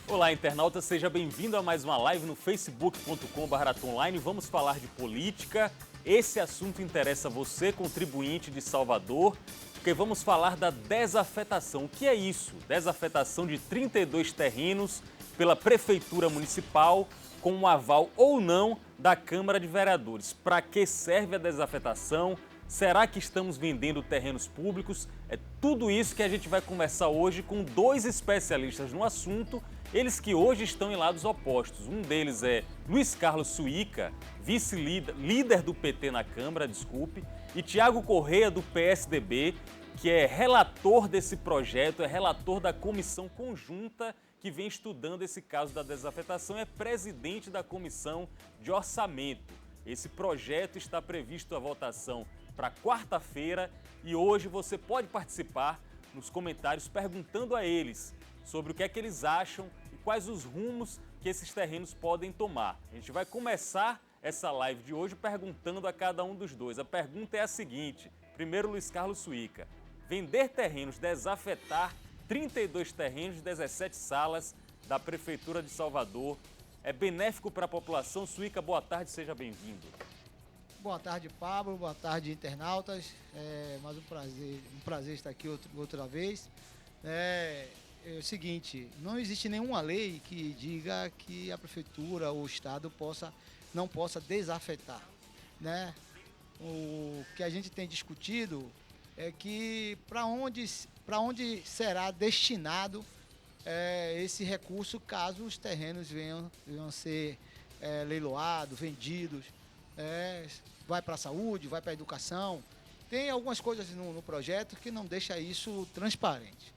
Olá, internauta, seja bem-vindo a mais uma live no facebook.com/atonline. Vamos falar de política. Esse assunto interessa você, contribuinte de Salvador, porque vamos falar da desafetação. O que é isso? Desafetação de 32 terrenos pela Prefeitura Municipal, com um aval ou não da Câmara de Vereadores. Para que serve a desafetação? Será que estamos vendendo terrenos públicos? É tudo isso que a gente vai conversar hoje com dois especialistas no assunto, eles que hoje estão em lados opostos. Um deles é Luiz Carlos Suíca, vice-líder do PT na Câmara, e Tiago Correia, do PSDB, que é relator desse projeto, é relator da comissão conjunta que vem estudando esse caso da desafetação, é presidente da comissão de orçamento. Esse projeto está previsto a votação para quarta-feira e hoje você pode participar nos comentários perguntando a eles sobre o que é que eles acham e quais os rumos que esses terrenos podem tomar. A gente vai começar essa live de hoje perguntando a cada um dos dois. A pergunta é a seguinte: primeiro, Luiz Carlos Suíca, vender terrenos, desafetar 32 terrenos, 17 salas da Prefeitura de Salvador, é benéfico para a população? Suíca, boa tarde, seja bem-vindo. Boa tarde, Pablo. Boa tarde, internautas. Mais um prazer estar aqui outra vez. É o seguinte, não existe nenhuma lei que diga que a prefeitura ou o estado não possa desafetar, né? O que a gente tem discutido é que para onde será destinado esse recurso caso os terrenos venham a ser leiloados, vendidos. Vai para a saúde, vai para a educação. Tem algumas coisas no projeto que não deixa isso transparente.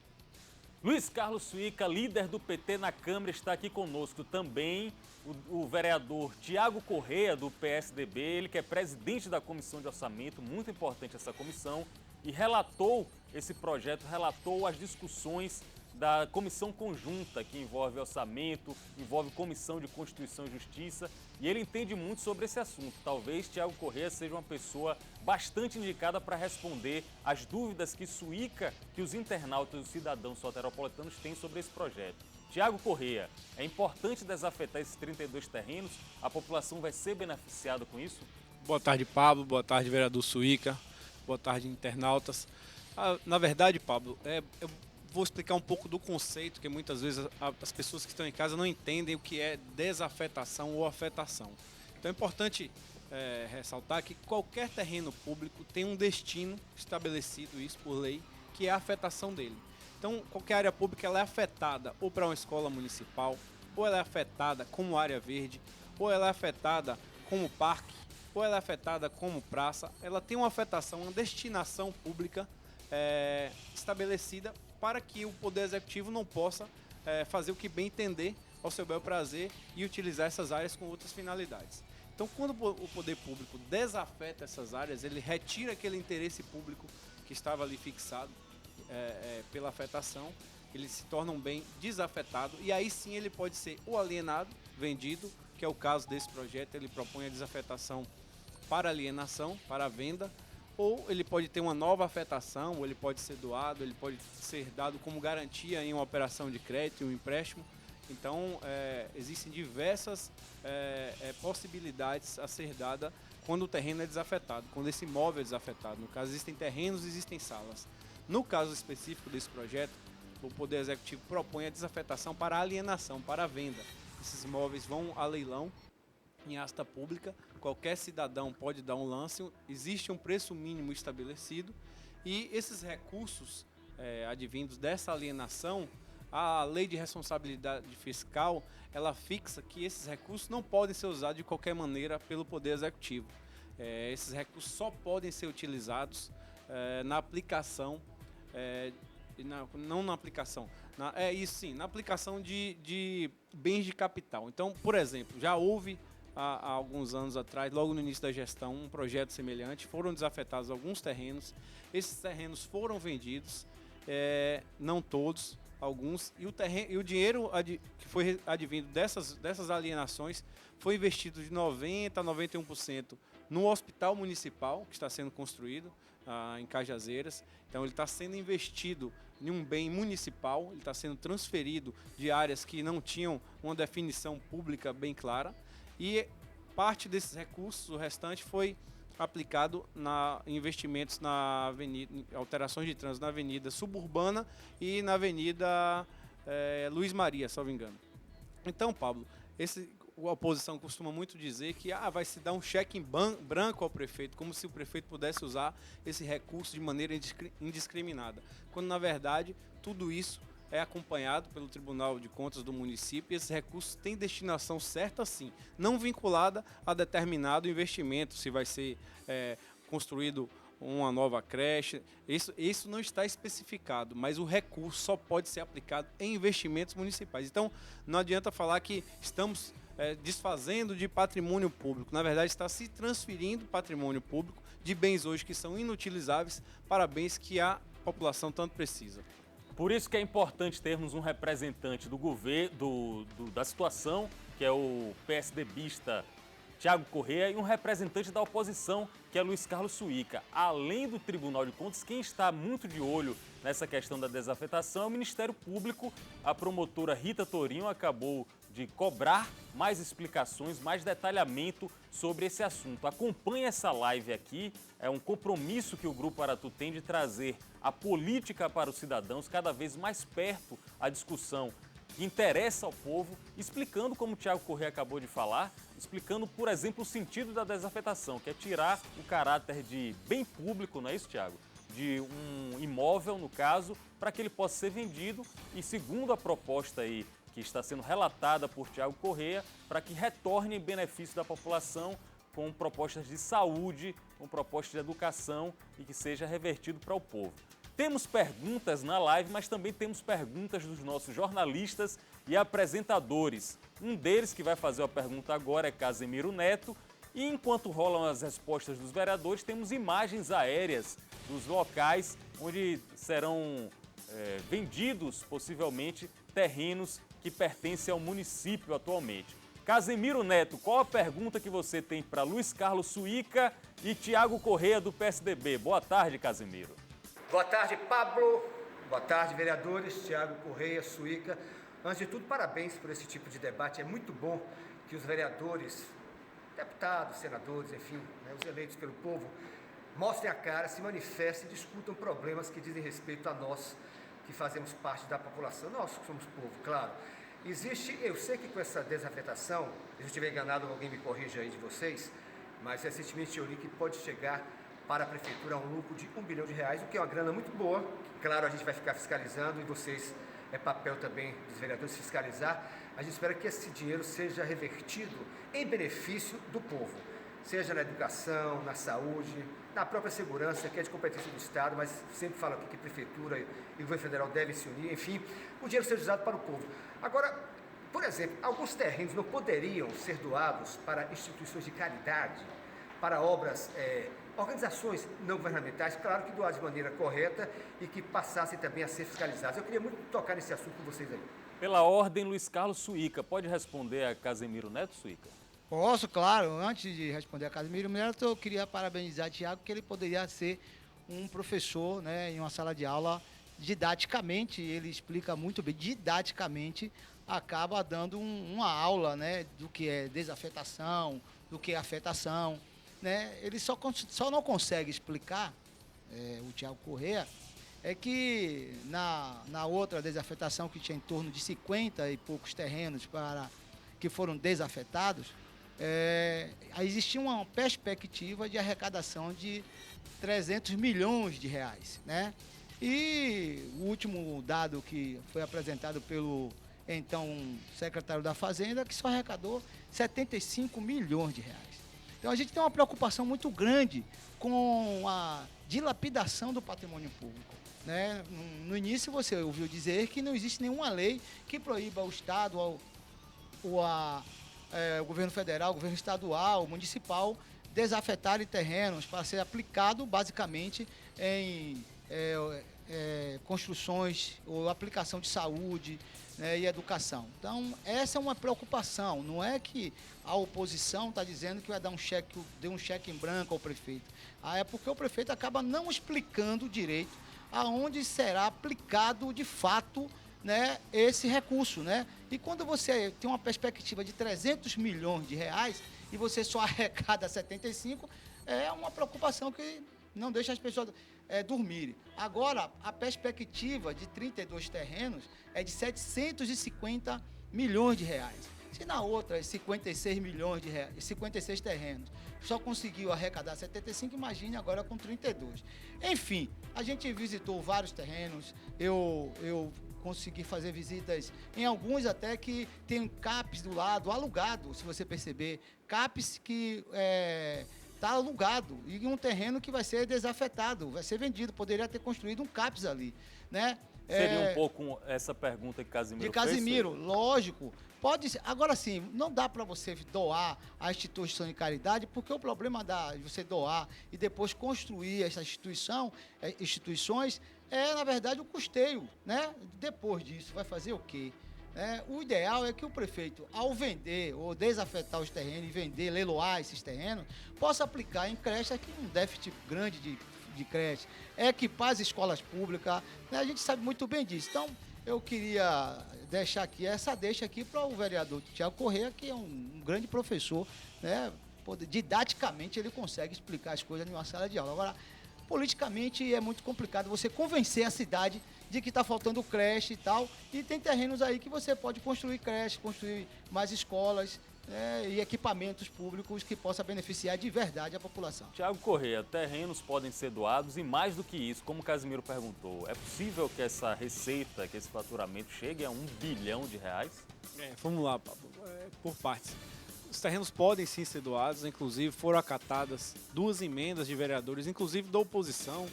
Luiz Carlos Suíca, líder do PT na Câmara, está aqui conosco também. O vereador Tiago Correia, do PSDB, ele que é presidente da Comissão de Orçamento, muito importante essa comissão, e relatou esse projeto, relatou as discussões da comissão conjunta, que envolve orçamento, envolve comissão de Constituição e Justiça, e ele entende muito sobre esse assunto. Talvez Tiago Correia seja uma pessoa bastante indicada para responder às dúvidas que Suíca, que os internautas e os cidadãos soteropolitanos têm sobre esse projeto. Tiago Correia, é importante desafetar esses 32 terrenos? A população vai ser beneficiada com isso? Boa tarde, Pablo. Boa tarde, vereador Suíca. Boa tarde, internautas. Na verdade, Pablo, eu vou explicar um pouco do conceito, que muitas vezes as pessoas que estão em casa não entendem o que é desafetação ou afetação. Então é importante ressaltar que qualquer terreno público tem um destino estabelecido, isso por lei, que é a afetação dele. Então qualquer área pública ela é afetada ou para uma escola municipal, ou ela é afetada como área verde, ou ela é afetada como parque, ou ela é afetada como praça. Ela tem uma afetação, uma destinação pública estabelecida para que o Poder Executivo não possa fazer o que bem entender ao seu bel prazer e utilizar essas áreas com outras finalidades. Então, quando o poder público desafeta essas áreas, ele retira aquele interesse público que estava ali fixado pela afetação, ele se torna um bem desafetado e aí sim ele pode ser ou alienado, vendido, que é o caso desse projeto. Ele propõe a desafetação para alienação, para a venda, ou ele pode ter uma nova afetação, ou ele pode ser doado, ele pode ser dado como garantia em uma operação de crédito, em um empréstimo. Então, existem diversas possibilidades a ser dada quando o terreno é desafetado, quando esse imóvel é desafetado. No caso, existem terrenos, existem salas. No caso específico desse projeto, o Poder Executivo propõe a desafetação para alienação, para a venda. Esses imóveis vão a leilão, em asta pública, qualquer cidadão pode dar um lance, existe um preço mínimo estabelecido e esses recursos advindos dessa alienação, a lei de responsabilidade fiscal, ela fixa que esses recursos não podem ser usados de qualquer maneira pelo Poder Executivo. Esses recursos só podem ser utilizados na aplicação, na aplicação de bens de capital. Então, por exemplo, já houve há alguns anos atrás, logo no início da gestão, um projeto semelhante, foram desafetados alguns terrenos, esses terrenos foram vendidos, não todos, alguns, e o dinheiro que foi advindo dessas alienações foi investido de 90% a 91% no hospital municipal que está sendo construído em Cajazeiras. Então ele está sendo investido em um bem municipal, ele está sendo transferido de áreas que não tinham uma definição pública bem clara, e parte desses recursos, o restante, foi aplicado em investimentos na avenida, em alterações de trânsito na Avenida Suburbana e na Avenida Luiz Maria, salvo engano. Então, Pablo, a oposição costuma muito dizer que vai se dar um cheque em branco ao prefeito, como se o prefeito pudesse usar esse recurso de maneira indiscriminada, quando, na verdade, tudo isso é acompanhado pelo Tribunal de Contas do município e esses recursos têm destinação certa, sim, não vinculada a determinado investimento, se vai ser construído uma nova creche, isso não está especificado, mas o recurso só pode ser aplicado em investimentos municipais. Então, não adianta falar que estamos desfazendo de patrimônio público, na verdade está se transferindo patrimônio público de bens hoje que são inutilizáveis para bens que a população tanto precisa. Por isso que é importante termos um representante do governo, da situação, que é o PSDBista Tiago Corrêa, e um representante da oposição, que é Luiz Carlos Suíca. Além do Tribunal de Contas, quem está muito de olho nessa questão da desafetação é o Ministério Público. A promotora Rita Torinho acabou de cobrar mais explicações, mais detalhamento sobre esse assunto. Acompanhe essa live aqui, é um compromisso que o Grupo Aratu tem de trazer a política para os cidadãos cada vez mais perto à discussão que interessa ao povo, explicando, como o Tiago Corrêa acabou de falar, explicando, por exemplo, o sentido da desafetação, que é tirar o caráter de bem público, não é isso, Tiago? De um imóvel, no caso, para que ele possa ser vendido e, segundo a proposta aí que está sendo relatada por Tiago Corrêa, para que retorne em benefício da população com propostas de saúde, com propostas de educação e que seja revertido para o povo. Temos perguntas na live, mas também temos perguntas dos nossos jornalistas e apresentadores. Um deles que vai fazer a pergunta agora é Casemiro Neto. E enquanto rolam as respostas dos vereadores, temos imagens aéreas dos locais onde serão vendidos, possivelmente, terrenos que pertencem ao município atualmente. Casemiro Neto, qual a pergunta que você tem para Luiz Carlos Suíca e Tiago Corrêa do PSDB? Boa tarde, Casemiro. Boa tarde, Pablo. Boa tarde, vereadores. Tiago Corrêa, Suíca. Antes de tudo, parabéns por esse tipo de debate. É muito bom que os vereadores, deputados, senadores, enfim, né, os eleitos pelo povo, mostrem a cara, se manifestem e discutam problemas que dizem respeito a nós, que fazemos parte da população. Nós que somos povo, claro. Eu sei que com essa desafetação, se eu estiver enganado, alguém me corrija aí de vocês, mas recentemente eu li que pode chegar para a prefeitura um lucro de R$1 bilhão, o que é uma grana muito boa. Claro, a gente vai ficar fiscalizando e vocês, é papel também dos vereadores fiscalizar. A gente espera que esse dinheiro seja revertido em benefício do povo, seja na educação, na saúde, na própria segurança, que é de competência do Estado, mas sempre falo aqui que a prefeitura e o governo federal devem se unir, enfim, o dinheiro seja usado para o povo. Agora, por exemplo, alguns terrenos não poderiam ser doados para instituições de caridade, para obras, organizações não governamentais, claro que doados de maneira correta e que passassem também a ser fiscalizados. Eu queria muito tocar nesse assunto com vocês aí. Pela ordem, Luiz Carlos Suíca. Pode responder a Casemiro Neto, Suíca? Posso, claro. Antes de responder a Casemiro Neto, eu queria parabenizar o Tiago, que ele poderia ser um professor, né, em uma sala de aula, didaticamente, ele explica muito bem, didaticamente, acaba dando uma aula, né, do que é desafetação, do que é afetação, né? Ele só não consegue explicar, o Tiago Corrêa, é que na outra desafetação, que tinha em torno de 50 e poucos terrenos que foram desafetados, existia uma perspectiva de arrecadação de R$300 milhões, né? E o último dado que foi apresentado pelo então secretário da Fazenda, que só arrecadou R$75 milhões. Então a gente tem uma preocupação muito grande com a dilapidação do patrimônio público, né? No início você ouviu dizer que não existe nenhuma lei que proíba o Estado, o governo federal, o governo estadual, o municipal, desafetarem terrenos para ser aplicado basicamente em construções ou aplicação de saúde, né, e educação. Então, essa é uma preocupação. Não é que a oposição está dizendo que vai dar um cheque em branco ao prefeito. É porque o prefeito acaba não explicando direito aonde será aplicado de fato, né, esse recurso, né? E quando você tem uma perspectiva de 300 milhões de reais e você só arrecada 75, é uma preocupação que não deixa as pessoas dormirem. Agora, a perspectiva de 32 terrenos é de 750 milhões de reais. Se na outra, 56 milhões de reais, 56 terrenos, só conseguiu arrecadar 75, imagine agora com 32. Enfim, a gente visitou vários terrenos, eu consegui fazer visitas em alguns até que tem CAPs do lado, alugado, se você perceber, CAPs que está alugado e um terreno que vai ser desafetado, vai ser vendido, poderia ter construído um CAPs ali, né? Seria um pouco essa pergunta que Casimiro fez? De Casimiro, lógico. Pode ser. Agora sim, não dá para você doar a instituição de caridade, porque o problema de você doar e depois construir essas instituições é, na verdade, o custeio, né? Depois disso, vai fazer o quê? O ideal é que o prefeito, ao vender ou desafetar os terrenos e vender, leiloar esses terrenos, possa aplicar em creche aqui um déficit grande de creche, equipar as escolas públicas, né? A gente sabe muito bem disso. Então, eu queria deixar aqui deixa aqui para o vereador Tiago Correia, que é um grande professor, né? Didaticamente ele consegue explicar as coisas em uma sala de aula. Agora, politicamente é muito complicado você convencer a cidade de que está faltando creche e tal, e tem terrenos aí que você pode construir creche, construir mais escolas, e equipamentos públicos que possa beneficiar de verdade a população. Tiago Correia, terrenos podem ser doados e mais do que isso, como o Casimiro perguntou, é possível que essa receita, que esse faturamento chegue a R$1 bilhão? Vamos lá, Pablo, por partes. Os terrenos podem sim ser doados, inclusive foram acatadas 2 emendas de vereadores, inclusive da oposição,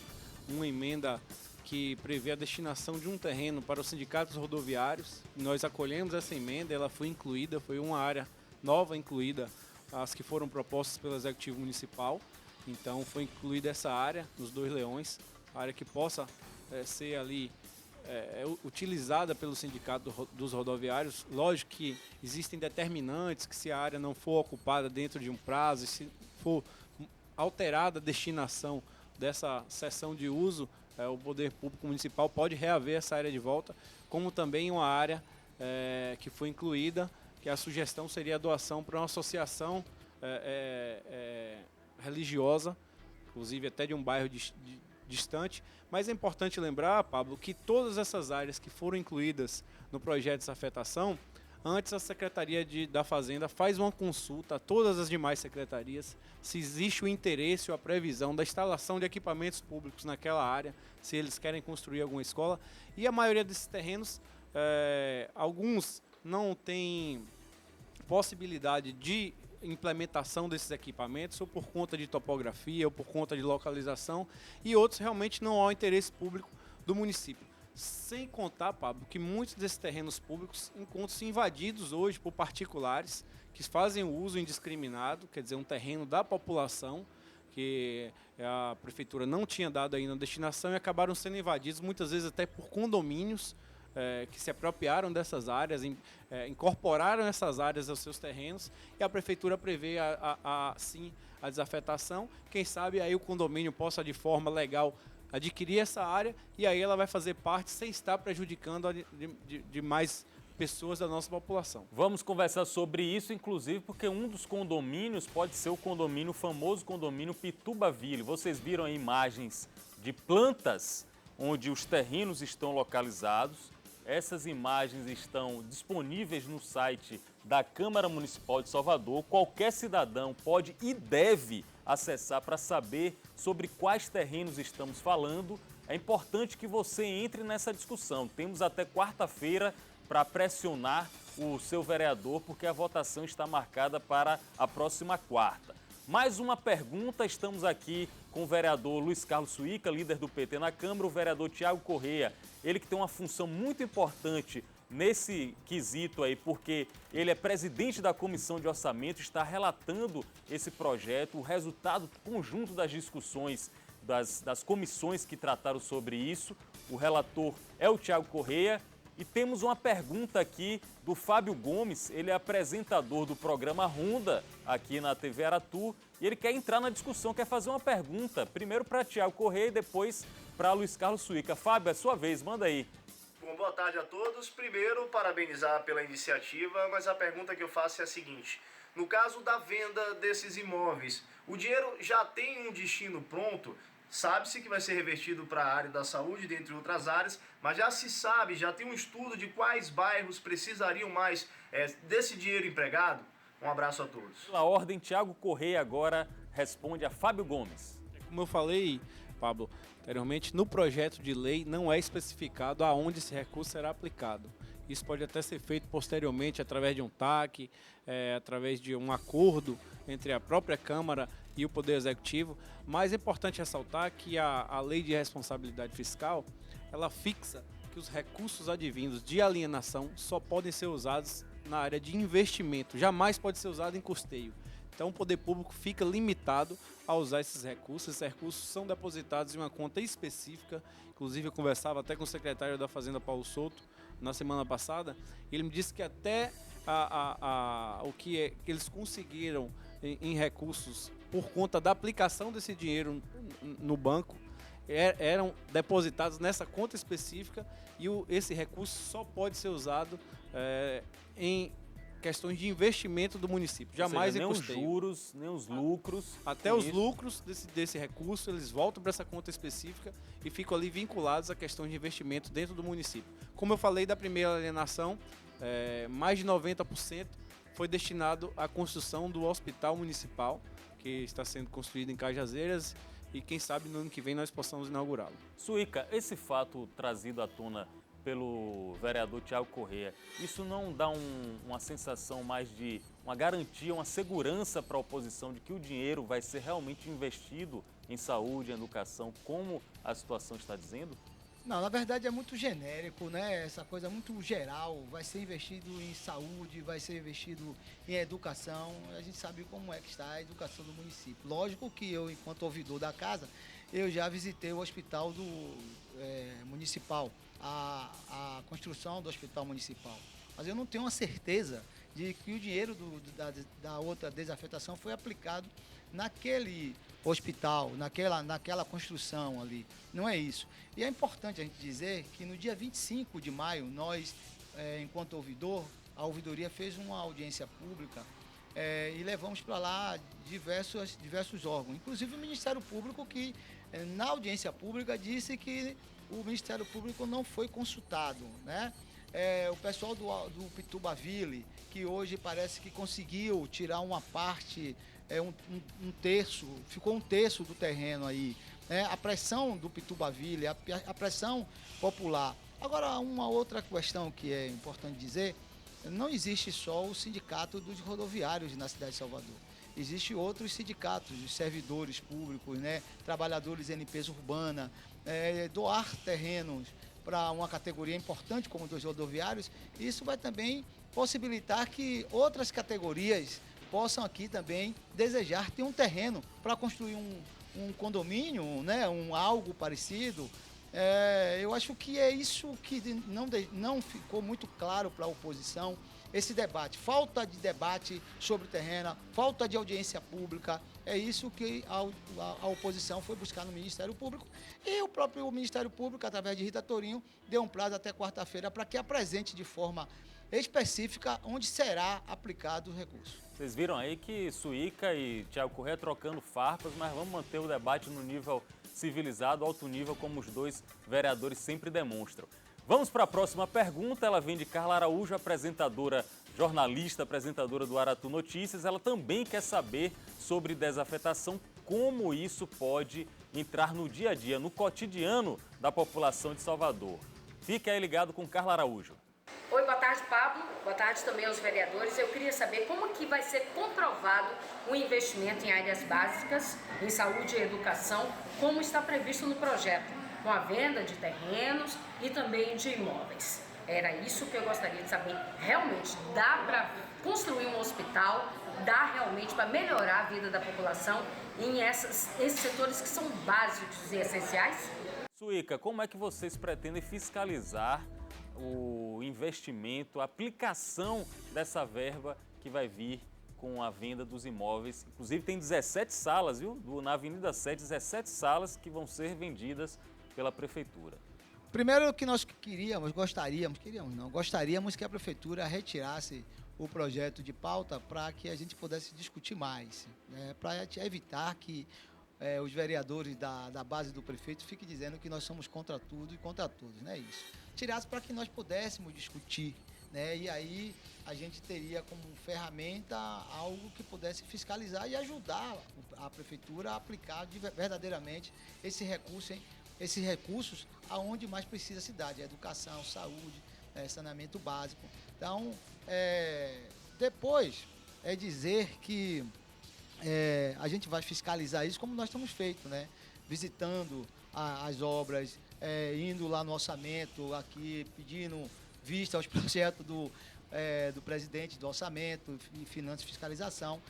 uma emenda que prevê a destinação de um terreno para os sindicatos rodoviários. Nós acolhemos essa emenda, ela foi incluída, foi uma área nova incluída, as que foram propostas pelo Executivo Municipal. Então foi incluída essa área nos 2 leões, a área que possa ser ali utilizada pelo sindicato dos rodoviários. Lógico que existem determinantes que se a área não for ocupada dentro de um prazo, e se for alterada a destinação dessa seção de uso, o Poder Público Municipal pode reaver essa área de volta, como também uma área que foi incluída, que a sugestão seria a doação para uma associação religiosa, inclusive até de um bairro distante. Mas é importante lembrar, Pablo, que todas essas áreas que foram incluídas no projeto de desafetação, antes a Secretaria da Fazenda faz uma consulta a todas as demais secretarias, se existe o interesse ou a previsão da instalação de equipamentos públicos naquela área, se eles querem construir alguma escola. E a maioria desses terrenos, alguns não têm possibilidade de implementação desses equipamentos, ou por conta de topografia, ou por conta de localização, e outros realmente não há interesse público do município. Sem contar, Pablo, que muitos desses terrenos públicos encontram-se invadidos hoje por particulares que fazem o uso indiscriminado, quer dizer, um terreno da população, que a prefeitura não tinha dado ainda a destinação, e acabaram sendo invadidos, muitas vezes até por condomínios, que se apropriaram dessas áreas, incorporaram essas áreas aos seus terrenos, e a prefeitura prevê sim a desafetação. Quem sabe aí o condomínio possa de forma legal adquirir essa área, e aí ela vai fazer parte sem estar prejudicando de mais pessoas da nossa população. Vamos conversar sobre isso, inclusive porque um dos condomínios pode ser o famoso condomínio Pitubaville. Vocês viram aí imagens de plantas onde os terrenos estão localizados. Essas imagens estão disponíveis no site da Câmara Municipal de Salvador. Qualquer cidadão pode e deve acessar para saber sobre quais terrenos estamos falando. É importante que você entre nessa discussão. Temos até quarta-feira para pressionar o seu vereador, porque a votação está marcada para a próxima quarta. Mais uma pergunta, estamos aqui com o vereador Luiz Carlos Suíca, líder do PT na Câmara, o vereador Tiago Correia, ele que tem uma função muito importante nesse quesito aí, porque ele é presidente da Comissão de Orçamento, está relatando esse projeto, o resultado conjunto das discussões das comissões que trataram sobre isso. O relator é o Tiago Correia. E temos uma pergunta aqui do Fábio Gomes, ele é apresentador do programa Ronda aqui na TV Aratu, e ele quer entrar na discussão, quer fazer uma pergunta, primeiro para Tiago Correia e depois para Luiz Carlos Suíca. Fábio, é sua vez, manda aí. Bom, boa tarde a todos. Primeiro, parabenizar pela iniciativa, mas a pergunta que eu faço é a seguinte. No caso da venda desses imóveis, o dinheiro já tem um destino pronto? Sabe-se que vai ser revertido para a área da saúde, dentre outras áreas, mas já se sabe, já tem um estudo de quais bairros precisariam mais desse dinheiro empregado? Um abraço a todos. Pela ordem, Tiago Correia agora responde a Fábio Gomes. Como eu falei, Pablo, anteriormente, no projeto de lei não é especificado aonde esse recurso será aplicado. Isso pode até ser feito posteriormente através de um TAC, através de um acordo entre a própria Câmara e o Poder Executivo. Mas é importante ressaltar que a Lei de Responsabilidade Fiscal, ela fixa que os recursos advindos de alienação só podem ser usados na área de investimento, jamais pode ser usado em custeio. Então o poder público fica limitado a usar esses recursos. Esses recursos são depositados em uma conta específica. Inclusive eu conversava até com o secretário da Fazenda, Paulo Souto, na semana passada. Ele me disse que até o que eles conseguiram em recursos por conta da aplicação desse dinheiro no banco eram depositados nessa conta específica e esse recurso só pode ser usado em questões de investimento do município, jamais em custeio. Nem os juros, nem os lucros. Até os lucros desse recurso, eles voltam para essa conta específica e ficam ali vinculados a questões de investimento dentro do município. Como eu falei da primeira alienação, mais de 90% foi destinado à construção do hospital municipal, que está sendo construído em Cajazeiras, e quem sabe no ano que vem nós possamos inaugurá-lo. Suíca, esse fato trazido à tona pelo vereador Tiago Correia, isso não dá uma sensação mais de uma garantia, uma segurança para a oposição de que o dinheiro vai ser realmente investido em saúde, em educação, como a situação está dizendo? Não, na verdade é muito genérico, né? Essa coisa muito geral. Vai ser investido em saúde, vai ser investido em educação. A gente sabe como é que está a educação do município. Lógico que eu, enquanto ouvidor da casa, eu já visitei o hospital municipal, a construção do hospital municipal. Mas eu não tenho a certeza de que o dinheiro da outra desafetação foi aplicado naquele hospital, naquela construção ali. Não é isso. E é importante a gente dizer que no dia 25 de maio, nós, enquanto ouvidor, a ouvidoria fez uma audiência pública e levamos para lá diversos órgãos, inclusive o Ministério Público, que na audiência pública disse que o Ministério Público não foi consultado, né? O pessoal do Pitubaville, que hoje parece que conseguiu tirar uma parte, um terço, ficou um terço do terreno aí. A pressão do Pitubaville, a pressão popular. Agora, uma outra questão que é importante dizer, não existe só o sindicato dos rodoviários na cidade de Salvador. Existem outros sindicatos de servidores públicos, né? Trabalhadores em limpeza urbana, doar terrenos para uma categoria importante como dos rodoviários. Isso vai também possibilitar que outras categorias possam aqui também desejar ter um terreno para construir um condomínio, né? Algo parecido. Eu acho que é isso que não ficou muito claro para a oposição, esse debate, falta de debate sobre o terreno, falta de audiência pública, é isso que a oposição foi buscar no Ministério Público, e o próprio Ministério Público, através de Rita Torinho, deu um prazo até quarta-feira para que apresente de forma específica onde será aplicado o recurso. Vocês viram aí que Suíca e Tiago Correia trocando farpas, mas vamos manter o debate no nível civilizado, alto nível, como os dois vereadores sempre demonstram. Vamos para a próxima pergunta, ela vem de Carla Araújo, jornalista, apresentadora do Aratu Notícias. Ela também quer saber sobre desafetação, como isso pode entrar no dia a dia, no cotidiano da população de Salvador. Fique aí ligado com Carla Araújo. Oi, boa tarde, Pablo. Boa tarde também aos vereadores. Eu queria saber como que vai ser comprovado o investimento em áreas básicas, em saúde e educação, como está previsto no projeto, com a venda de terrenos e também de imóveis. Era isso que eu gostaria de saber. Realmente dá para construir um hospital, dá realmente para melhorar a vida da população em esses setores que são básicos e essenciais? Suíca, como é que vocês pretendem fiscalizar o investimento, a aplicação dessa verba que vai vir com a venda dos imóveis? Inclusive tem 17 salas, viu? Na Avenida 7, 17 salas que vão ser vendidas pela Prefeitura? Primeiro que nós gostaríamos que a Prefeitura retirasse o projeto de pauta para que a gente pudesse discutir mais, né? Para evitar que os vereadores da base do prefeito fiquem dizendo que nós somos contra tudo e contra todos, não é isso. Tirasse para que nós pudéssemos discutir, né? E aí a gente teria como ferramenta algo que pudesse fiscalizar e ajudar a Prefeitura a aplicar verdadeiramente esses recursos aonde mais precisa a cidade, educação, saúde, saneamento básico. Então, depois é dizer que a gente vai fiscalizar isso como nós temos feito, né? Visitando as obras, indo lá no orçamento, aqui pedindo vista aos projetos do presidente do orçamento e finanças e fiscalização,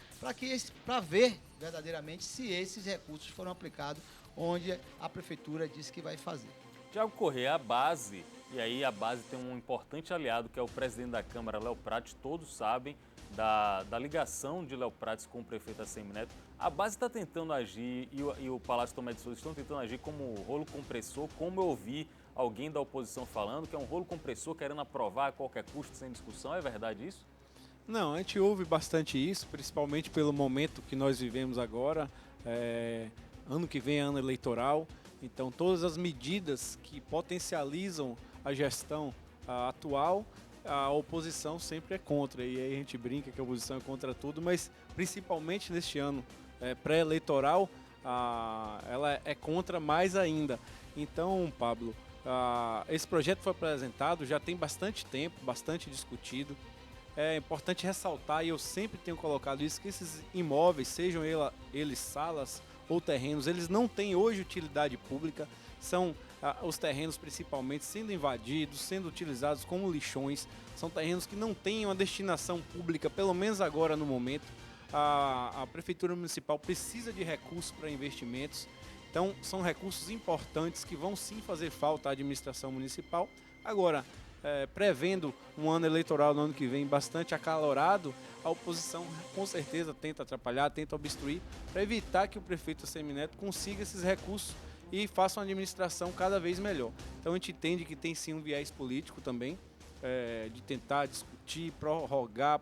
para ver verdadeiramente se esses recursos foram aplicados onde a Prefeitura disse que vai fazer. Tiago Corrêa, a base, e aí a base tem um importante aliado que é o presidente da Câmara, Léo Prates, todos sabem da ligação de Léo Prates com o prefeito Assemineto. A base está tentando agir e o Palácio Tomé de Souza estão tentando agir como rolo compressor, como eu ouvi alguém da oposição falando, que é um rolo compressor querendo aprovar a qualquer custo, sem discussão. É verdade isso? Não, a gente ouve bastante isso, principalmente pelo momento que nós vivemos agora. Ano que vem é ano eleitoral, então todas as medidas que potencializam a gestão atual, a oposição sempre é contra. E aí a gente brinca que a oposição é contra tudo, mas principalmente neste ano pré-eleitoral, ela é contra mais ainda. Então, Pablo, esse projeto foi apresentado, já tem bastante tempo, bastante discutido. É importante ressaltar, e eu sempre tenho colocado isso, que esses imóveis, sejam eles salas ou terrenos, eles não têm hoje utilidade pública, são os terrenos principalmente sendo invadidos, sendo utilizados como lixões, são terrenos que não têm uma destinação pública, pelo menos agora no momento. A Prefeitura Municipal precisa de recursos para investimentos, então são recursos importantes que vão sim fazer falta à administração municipal. Agora, prevendo um ano eleitoral no ano que vem bastante acalorado, a oposição com certeza tenta atrapalhar, tenta obstruir, para evitar que o prefeito Assemineto consiga esses recursos e faça uma administração cada vez melhor. Então a gente entende que tem sim um viés político também, de tentar discutir,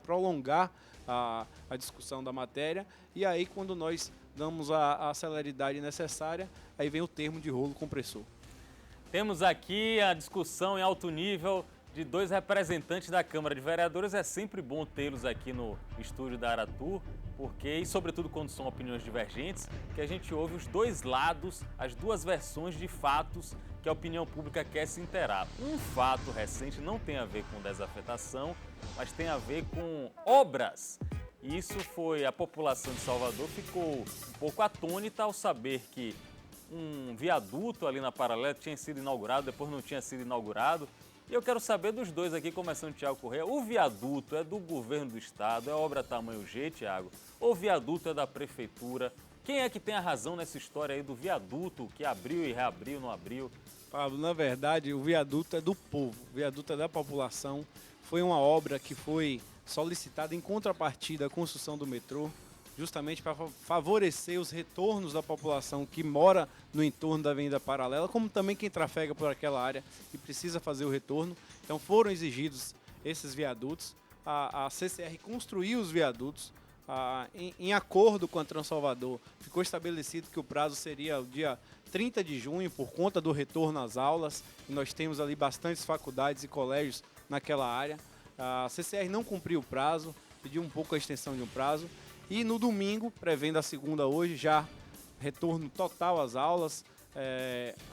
prolongar a discussão da matéria, e aí quando nós damos a celeridade necessária, aí vem o termo de rolo compressor. Temos aqui a discussão em alto nível de dois representantes da Câmara de Vereadores. É sempre bom tê-los aqui no estúdio da Aratu, porque, e sobretudo quando são opiniões divergentes, que a gente ouve os dois lados, as duas versões de fatos que a opinião pública quer se inteirar. Um fato recente não tem a ver com desafetação, mas tem a ver com obras. E isso foi, a população de Salvador ficou um pouco atônita ao saber que um viaduto ali na Paralela tinha sido inaugurado, depois não tinha sido inaugurado. E eu quero saber dos dois aqui, começando Tiago Corrêa, o viaduto é do governo do estado, é obra tamanho G, Tiago? Ou o viaduto é da prefeitura? Quem é que tem a razão nessa história aí do viaduto que abriu e reabriu, não abriu? Pablo, na verdade, o viaduto é do povo, o viaduto é da população. Foi uma obra que foi solicitada em contrapartida à construção do metrô, justamente para favorecer os retornos da população que mora no entorno da Avenida Paralela, como também quem trafega por aquela área e precisa fazer o retorno. Então foram exigidos esses viadutos. A CCR construiu os viadutos. Em acordo com a Transalvador, ficou estabelecido que o prazo seria o dia 30 de junho, por conta do retorno às aulas. E nós temos ali bastantes faculdades e colégios naquela área. A CCR não cumpriu o prazo, pediu um pouco a extensão de um prazo. E no domingo, prevendo a segunda hoje, já retorno total às aulas,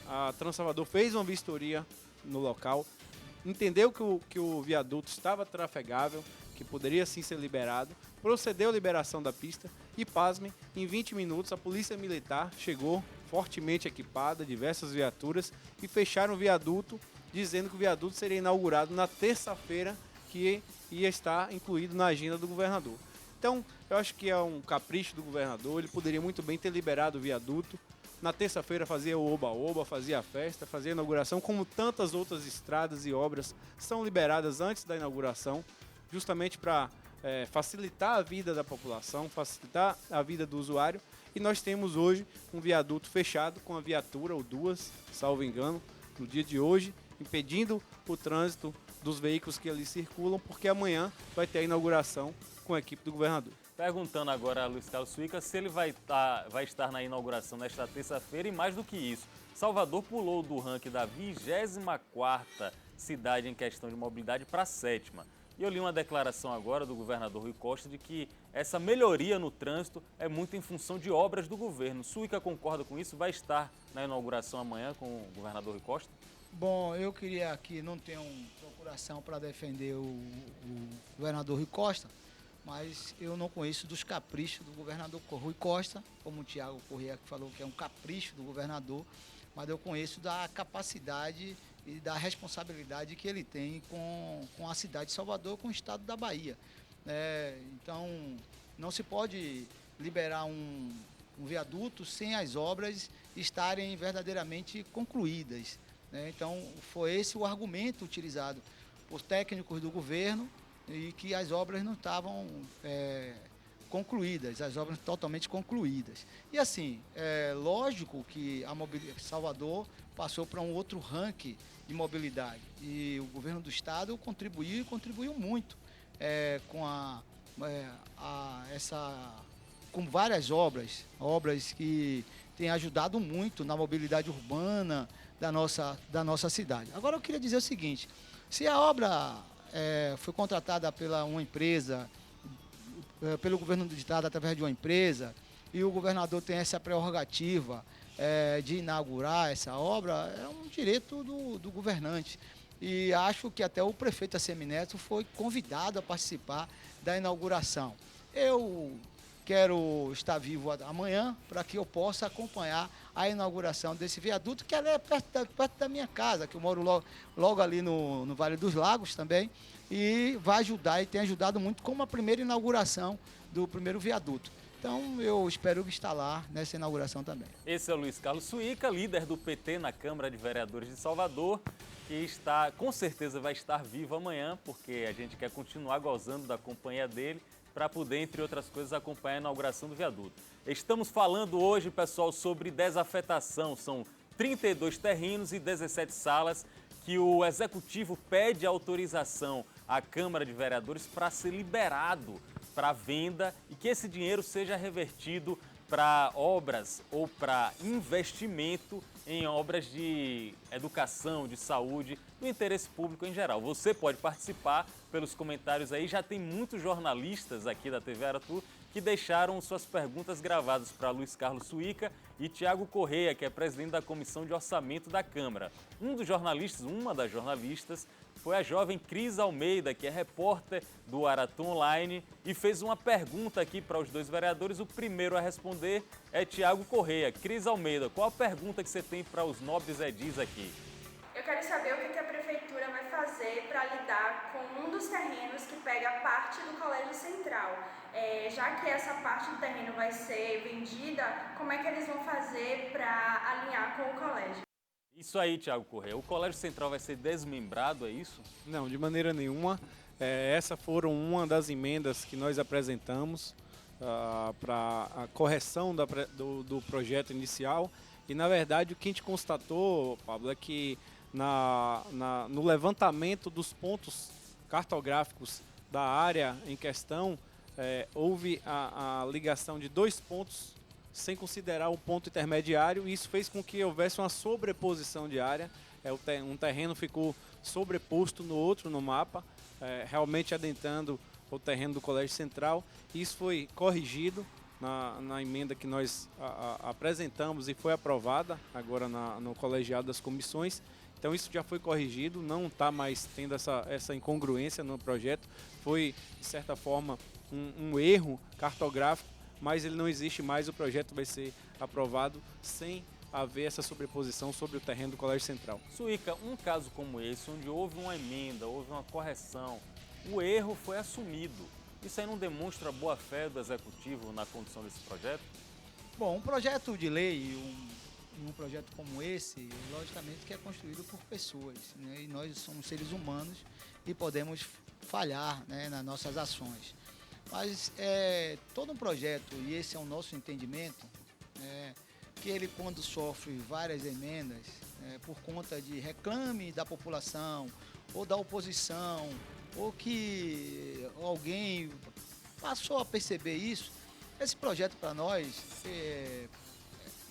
a Transalvador fez uma vistoria no local, entendeu que o viaduto estava trafegável, que poderia sim ser liberado, procedeu à liberação da pista e, pasmem, em 20 minutos a Polícia Militar chegou fortemente equipada, diversas viaturas, e fecharam o viaduto, dizendo que o viaduto seria inaugurado na terça-feira, que ia estar incluído na agenda do governador. Então, eu acho que é um capricho do governador, ele poderia muito bem ter liberado o viaduto. Na terça-feira fazia o oba-oba, fazia a festa, fazia a inauguração, como tantas outras estradas e obras são liberadas antes da inauguração, justamente para facilitar a vida da população, facilitar a vida do usuário E nós temos hoje um viaduto fechado com a viatura, ou duas, salvo engano, no dia de hoje, impedindo o trânsito dos veículos que ali circulam, porque amanhã vai ter a inauguração com a equipe do governador. Perguntando agora a Luiz Carlos Suíca se ele vai estar na inauguração nesta terça-feira e mais do que isso, Salvador pulou do ranking da 24ª cidade em questão de mobilidade para a 7ª. E eu li uma declaração agora do governador Rui Costa de que essa melhoria no trânsito é muito em função de obras do governo. Suíca concorda com isso? Vai estar na inauguração amanhã com o governador Rui Costa? Bom, eu queria aqui, não tenho procuração para defender o governador Rui Costa, mas eu não conheço dos caprichos do governador Rui Costa, como o Tiago Corrêa falou que é um capricho do governador, mas eu conheço da capacidade e da responsabilidade que ele tem com a cidade de Salvador, com o estado da Bahia. Então, não se pode liberar um viaduto sem as obras estarem verdadeiramente concluídas. Então, foi esse o argumento utilizado por técnicos do governo e que as obras não estavam concluídas, as obras totalmente concluídas. E assim, lógico que Salvador passou para um outro ranking de mobilidade e o governo do estado contribuiu muito com várias obras que têm ajudado muito na mobilidade urbana da nossa cidade. Agora eu queria dizer o seguinte, se a obra foi contratada uma empresa, pelo governo do estado através de uma empresa, e o governador tem essa prerrogativa de inaugurar essa obra, é um direito do governante. E acho que até o prefeito Assemineto foi convidado a participar da inauguração. Eu quero estar vivo amanhã para que eu possa acompanhar a inauguração desse viaduto, que é perto da minha casa, que eu moro logo ali no Vale dos Lagos também, e vai ajudar e tem ajudado muito como a primeira inauguração do primeiro viaduto. Então, eu espero estar lá nessa inauguração também. Esse é o Luiz Carlos Suíca, líder do PT na Câmara de Vereadores de Salvador, que com certeza vai estar vivo amanhã, porque a gente quer continuar gozando da companhia dele para poder, entre outras coisas, acompanhar a inauguração do viaduto. Estamos falando hoje, pessoal, sobre desafetação. São 32 terrenos e 17 salas que o Executivo pede autorização à Câmara de Vereadores para ser liberado para venda e que esse dinheiro seja revertido para obras ou para investimento em obras de educação, de saúde, do interesse público em geral. Você pode participar pelos comentários aí, já tem muitos jornalistas aqui da TV Aratu que deixaram suas perguntas gravadas para Luiz Carlos Suíca e Tiago Corrêa, que é presidente da Comissão de Orçamento da Câmara. Uma das jornalistas, foi a jovem Cris Almeida, que é repórter do Aratu Online, e fez uma pergunta aqui para os dois vereadores. O primeiro a responder é Tiago Corrêa. Cris Almeida, qual a pergunta que você tem para os nobres edis aqui? Eu quero saber o que a Prefeitura vai fazer para lidar com um dos terrenos que pega parte do Colégio Central. Já que essa parte do terreno vai ser vendida, como é que eles vão fazer para alinhar com o colégio? Isso aí, Tiago Corrêa. O Colégio Central vai ser desmembrado, é isso? Não, de maneira nenhuma. Essa foram uma das emendas que nós apresentamos para a correção do projeto inicial. E, na verdade, o que a gente constatou, Pablo, é que no levantamento dos pontos cartográficos da área em questão, houve a ligação de 2 pontos sem considerar o ponto intermediário, e isso fez com que houvesse uma sobreposição de área. Um terreno ficou sobreposto no outro no mapa, realmente adentrando o terreno do Colégio Central. Isso foi corrigido na emenda que nós apresentamos e foi aprovada agora no colegiado das comissões. Então isso já foi corrigido, não está mais tendo essa incongruência no projeto. Foi, de certa forma, um erro cartográfico, mas ele não existe mais, o projeto vai ser aprovado sem haver essa sobreposição sobre o terreno do Colégio Central. Suíca, um caso como esse, onde houve uma emenda, houve uma correção, o erro foi assumido. Isso aí não demonstra boa-fé do Executivo na condução desse projeto? Bom, um projeto de lei, um projeto como esse, logicamente que é construído por pessoas, né? E nós somos seres humanos e podemos falhar, né, nas nossas ações. Mas todo um projeto, e esse é o nosso entendimento, que ele, quando sofre várias emendas, por conta de reclame da população ou da oposição, ou que alguém passou a perceber isso, esse projeto para nós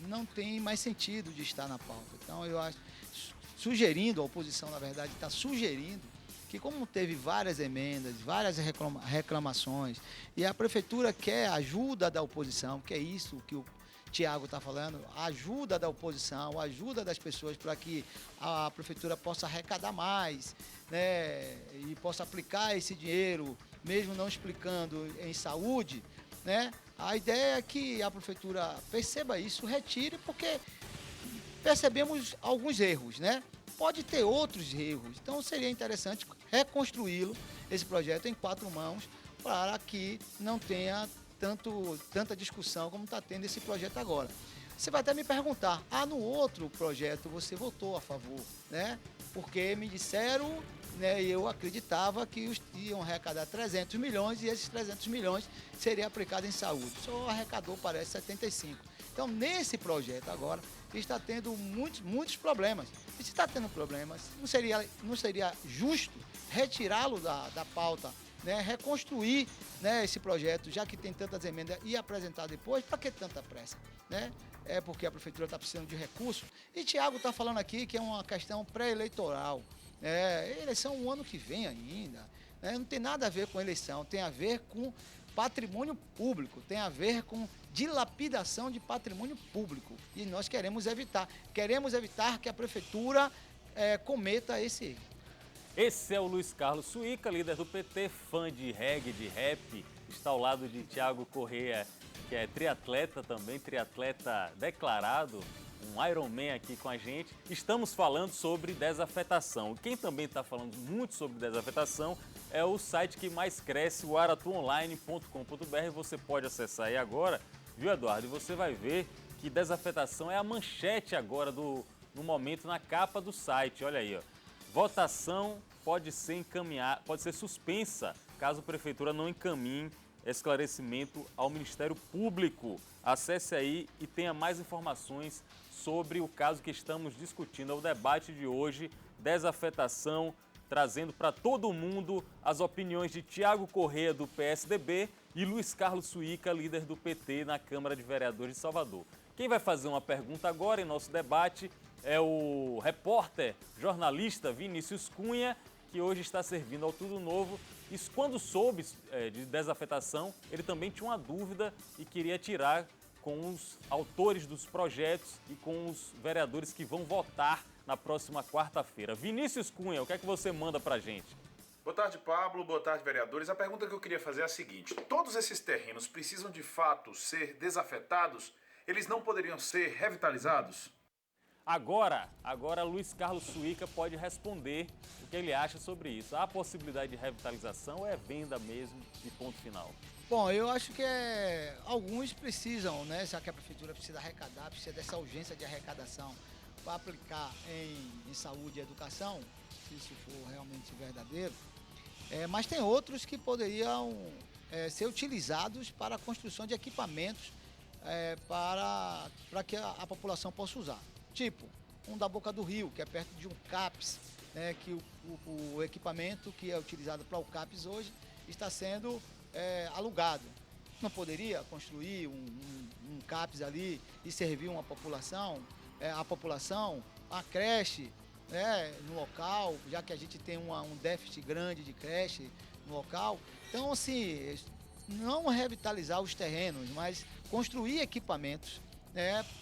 não tem mais sentido de estar na pauta. Então eu acho, a oposição na verdade está sugerindo que, como teve várias emendas, várias reclamações, e a prefeitura quer a ajuda da oposição, que é isso que o Tiago está falando, a ajuda da oposição, a ajuda das pessoas para que a prefeitura possa arrecadar mais, né, e possa aplicar esse dinheiro, mesmo não explicando em saúde, né? A ideia é que a prefeitura perceba isso, retire, porque percebemos alguns erros, né? Pode ter outros erros, então seria interessante reconstruí-lo, esse projeto, em 4 mãos, para que não tenha tanta discussão como está tendo esse projeto agora. Você vai até me perguntar, no outro projeto você votou a favor, né? Porque me disseram, né, e eu acreditava que iam arrecadar 300 milhões e esses 300 milhões seriam aplicados em saúde. Só arrecadou, parece, 75. Então, nesse projeto agora, está tendo muitos problemas. E se está tendo problemas, não seria justo retirá-lo da pauta, né, reconstruir, né, esse projeto, já que tem tantas emendas, e apresentar depois? Para que tanta pressa, né? É porque a prefeitura está precisando de recursos. E Tiago está falando aqui que é uma questão pré-eleitoral. Eleição o ano que vem ainda, né? Não tem nada a ver com eleição, tem a ver com patrimônio público, tem a ver com dilapidação de patrimônio público. E nós queremos evitar que a prefeitura cometa esse erro. Esse é o Luiz Carlos Suíca, líder do PT, fã de reggae, de rap, está ao lado de Tiago Correia, que é triatleta também, triatleta declarado, um Ironman aqui com a gente. Estamos falando sobre desafetação. Quem também está falando muito sobre desafetação é o site que mais cresce, o aratuonline.com.br. Você pode acessar aí agora, viu, Eduardo? E você vai ver que desafetação é a manchete agora no momento na capa do site. Olha aí, ó. Votação pode ser suspensa caso a prefeitura não encaminhe esclarecimento ao Ministério Público. Acesse aí e tenha mais informações sobre o caso que estamos discutindo. É o debate de hoje, desafetação, trazendo para todo mundo as opiniões de Tiago Correia, do PSDB, e Luiz Carlos Suíca, líder do PT na Câmara de Vereadores de Salvador. Quem vai fazer uma pergunta agora em nosso debate é o repórter, jornalista Vinícius Cunha, que hoje está servindo ao Tudo Novo. E quando soube de desafetação, ele também tinha uma dúvida e queria tirar com os autores dos projetos e com os vereadores que vão votar na próxima quarta-feira. Vinícius Cunha, o que é que você manda pra gente? Boa tarde, Pablo. Boa tarde, vereadores. A pergunta que eu queria fazer é a seguinte: todos esses terrenos precisam de fato ser desafetados? Eles não poderiam ser revitalizados? Agora Luiz Carlos Suíca pode responder o que ele acha sobre isso. Há possibilidade de revitalização ou é venda mesmo e ponto final? Bom, eu acho que alguns precisam, né? Já que a prefeitura precisa arrecadar, precisa dessa urgência de arrecadação para aplicar em saúde e educação, se isso for realmente verdadeiro. Mas tem outros que poderiam ser utilizados para a construção de equipamentos para que a população possa usar. Tipo, da Boca do Rio, que é perto de um CAPS, né, que o equipamento que é utilizado para o CAPS hoje está sendo alugado. Não poderia construir um CAPS ali e servir a população, a creche, né, no local, já que a gente tem um déficit grande de creche no local. Então, assim, não revitalizar os terrenos, mas construir equipamentos,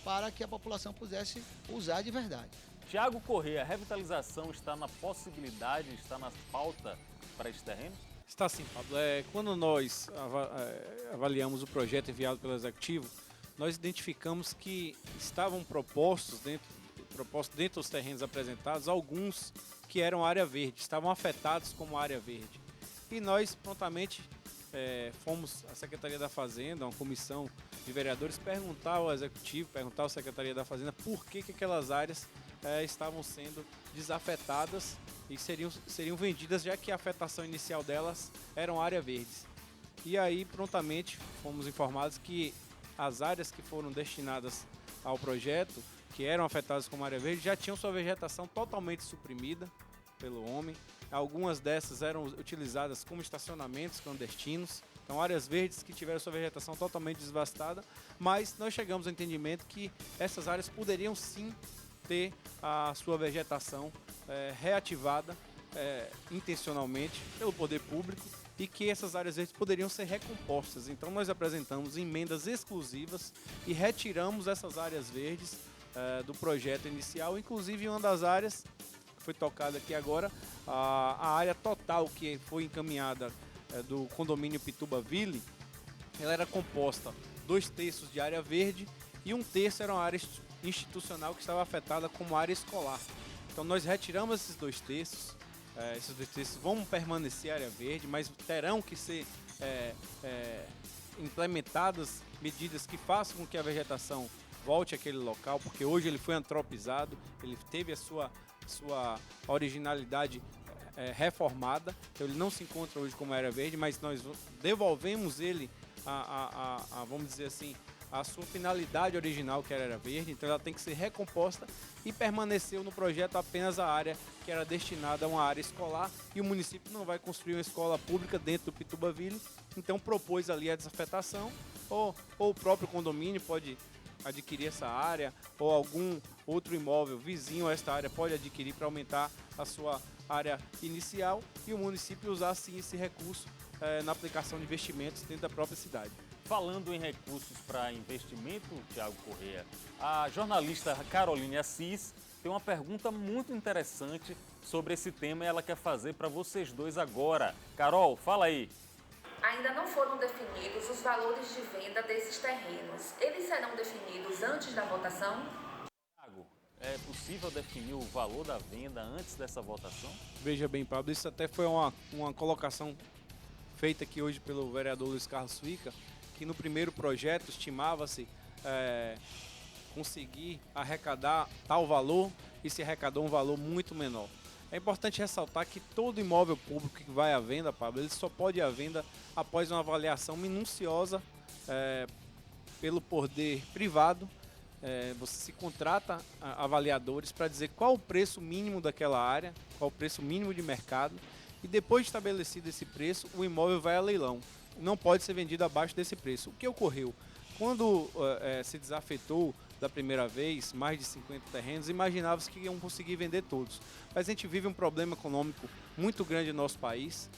para que a população pudesse usar de verdade. Tiago Correia, a revitalização está na possibilidade, está na pauta para esse terreno? Está sim, Pablo. Quando nós avaliamos o projeto enviado pelo Executivo, nós identificamos que estavam propostos dentro dos terrenos apresentados, alguns que eram área verde, estavam afetados como área verde. E nós prontamente fomos à Secretaria da Fazenda, uma comissão de vereadores, perguntar ao Executivo, perguntar à Secretaria da Fazenda por que aquelas áreas estavam sendo desafetadas e seriam vendidas, já que a afetação inicial delas eram área verdes. E aí prontamente fomos informados que as áreas que foram destinadas ao projeto, que eram afetadas como área verde, já tinham sua vegetação totalmente suprimida pelo homem. Algumas dessas eram utilizadas como estacionamentos clandestinos, então áreas verdes que tiveram sua vegetação totalmente devastada, mas nós chegamos ao entendimento que essas áreas poderiam sim ter a sua vegetação reativada intencionalmente pelo poder público e que essas áreas verdes poderiam ser recompostas. Então nós apresentamos emendas exclusivas e retiramos essas áreas verdes do projeto inicial, inclusive uma das áreas foi tocada aqui agora, a área total que foi encaminhada do condomínio Pitubaville, ela era composta 2/3 de área verde e 1/3 era uma área institucional que estava afetada como área escolar. Então nós retiramos esses 2/3, esses 2/3 vão permanecer área verde, mas terão que ser implementadas medidas que façam com que a vegetação volte àquele local, porque hoje ele foi antropizado, ele teve a sua originalidade reformada, então ele não se encontra hoje como área verde, mas nós devolvemos ele vamos dizer assim, a sua finalidade original, que era área verde, então ela tem que ser recomposta e permaneceu no projeto apenas a área que era destinada a uma área escolar e o município não vai construir uma escola pública dentro do Pitubaville, então propôs ali a desafetação ou o próprio condomínio pode adquirir essa área ou algum outro imóvel vizinho a esta área pode adquirir para aumentar a sua área inicial e o município usar sim esse recurso na aplicação de investimentos dentro da própria cidade. Falando em recursos para investimento, Tiago Corrêa, a jornalista Caroline Assis tem uma pergunta muito interessante sobre esse tema e ela quer fazer para vocês dois agora. Carol, fala aí. Ainda não foram definidos os valores de venda desses terrenos. Eles serão definidos antes da votação? Tiago, é possível definir o valor da venda antes dessa votação? Veja bem, Pablo, isso até foi uma colocação feita aqui hoje pelo vereador Luiz Carlos Suíca, que no primeiro projeto estimava-se conseguir arrecadar tal valor e se arrecadou um valor muito menor. É importante ressaltar que todo imóvel público que vai à venda, Pablo, ele só pode ir à venda após uma avaliação minuciosa pelo poder privado. Você se contrata avaliadores para dizer qual o preço mínimo daquela área, qual o preço mínimo de mercado, e depois de estabelecido esse preço, o imóvel vai a leilão. Não pode ser vendido abaixo desse preço. O que ocorreu? Quando se desafetou da primeira vez, mais de 50 terrenos, imaginava-se que iam conseguir vender todos. Mas a gente vive um problema econômico muito grande no nosso país,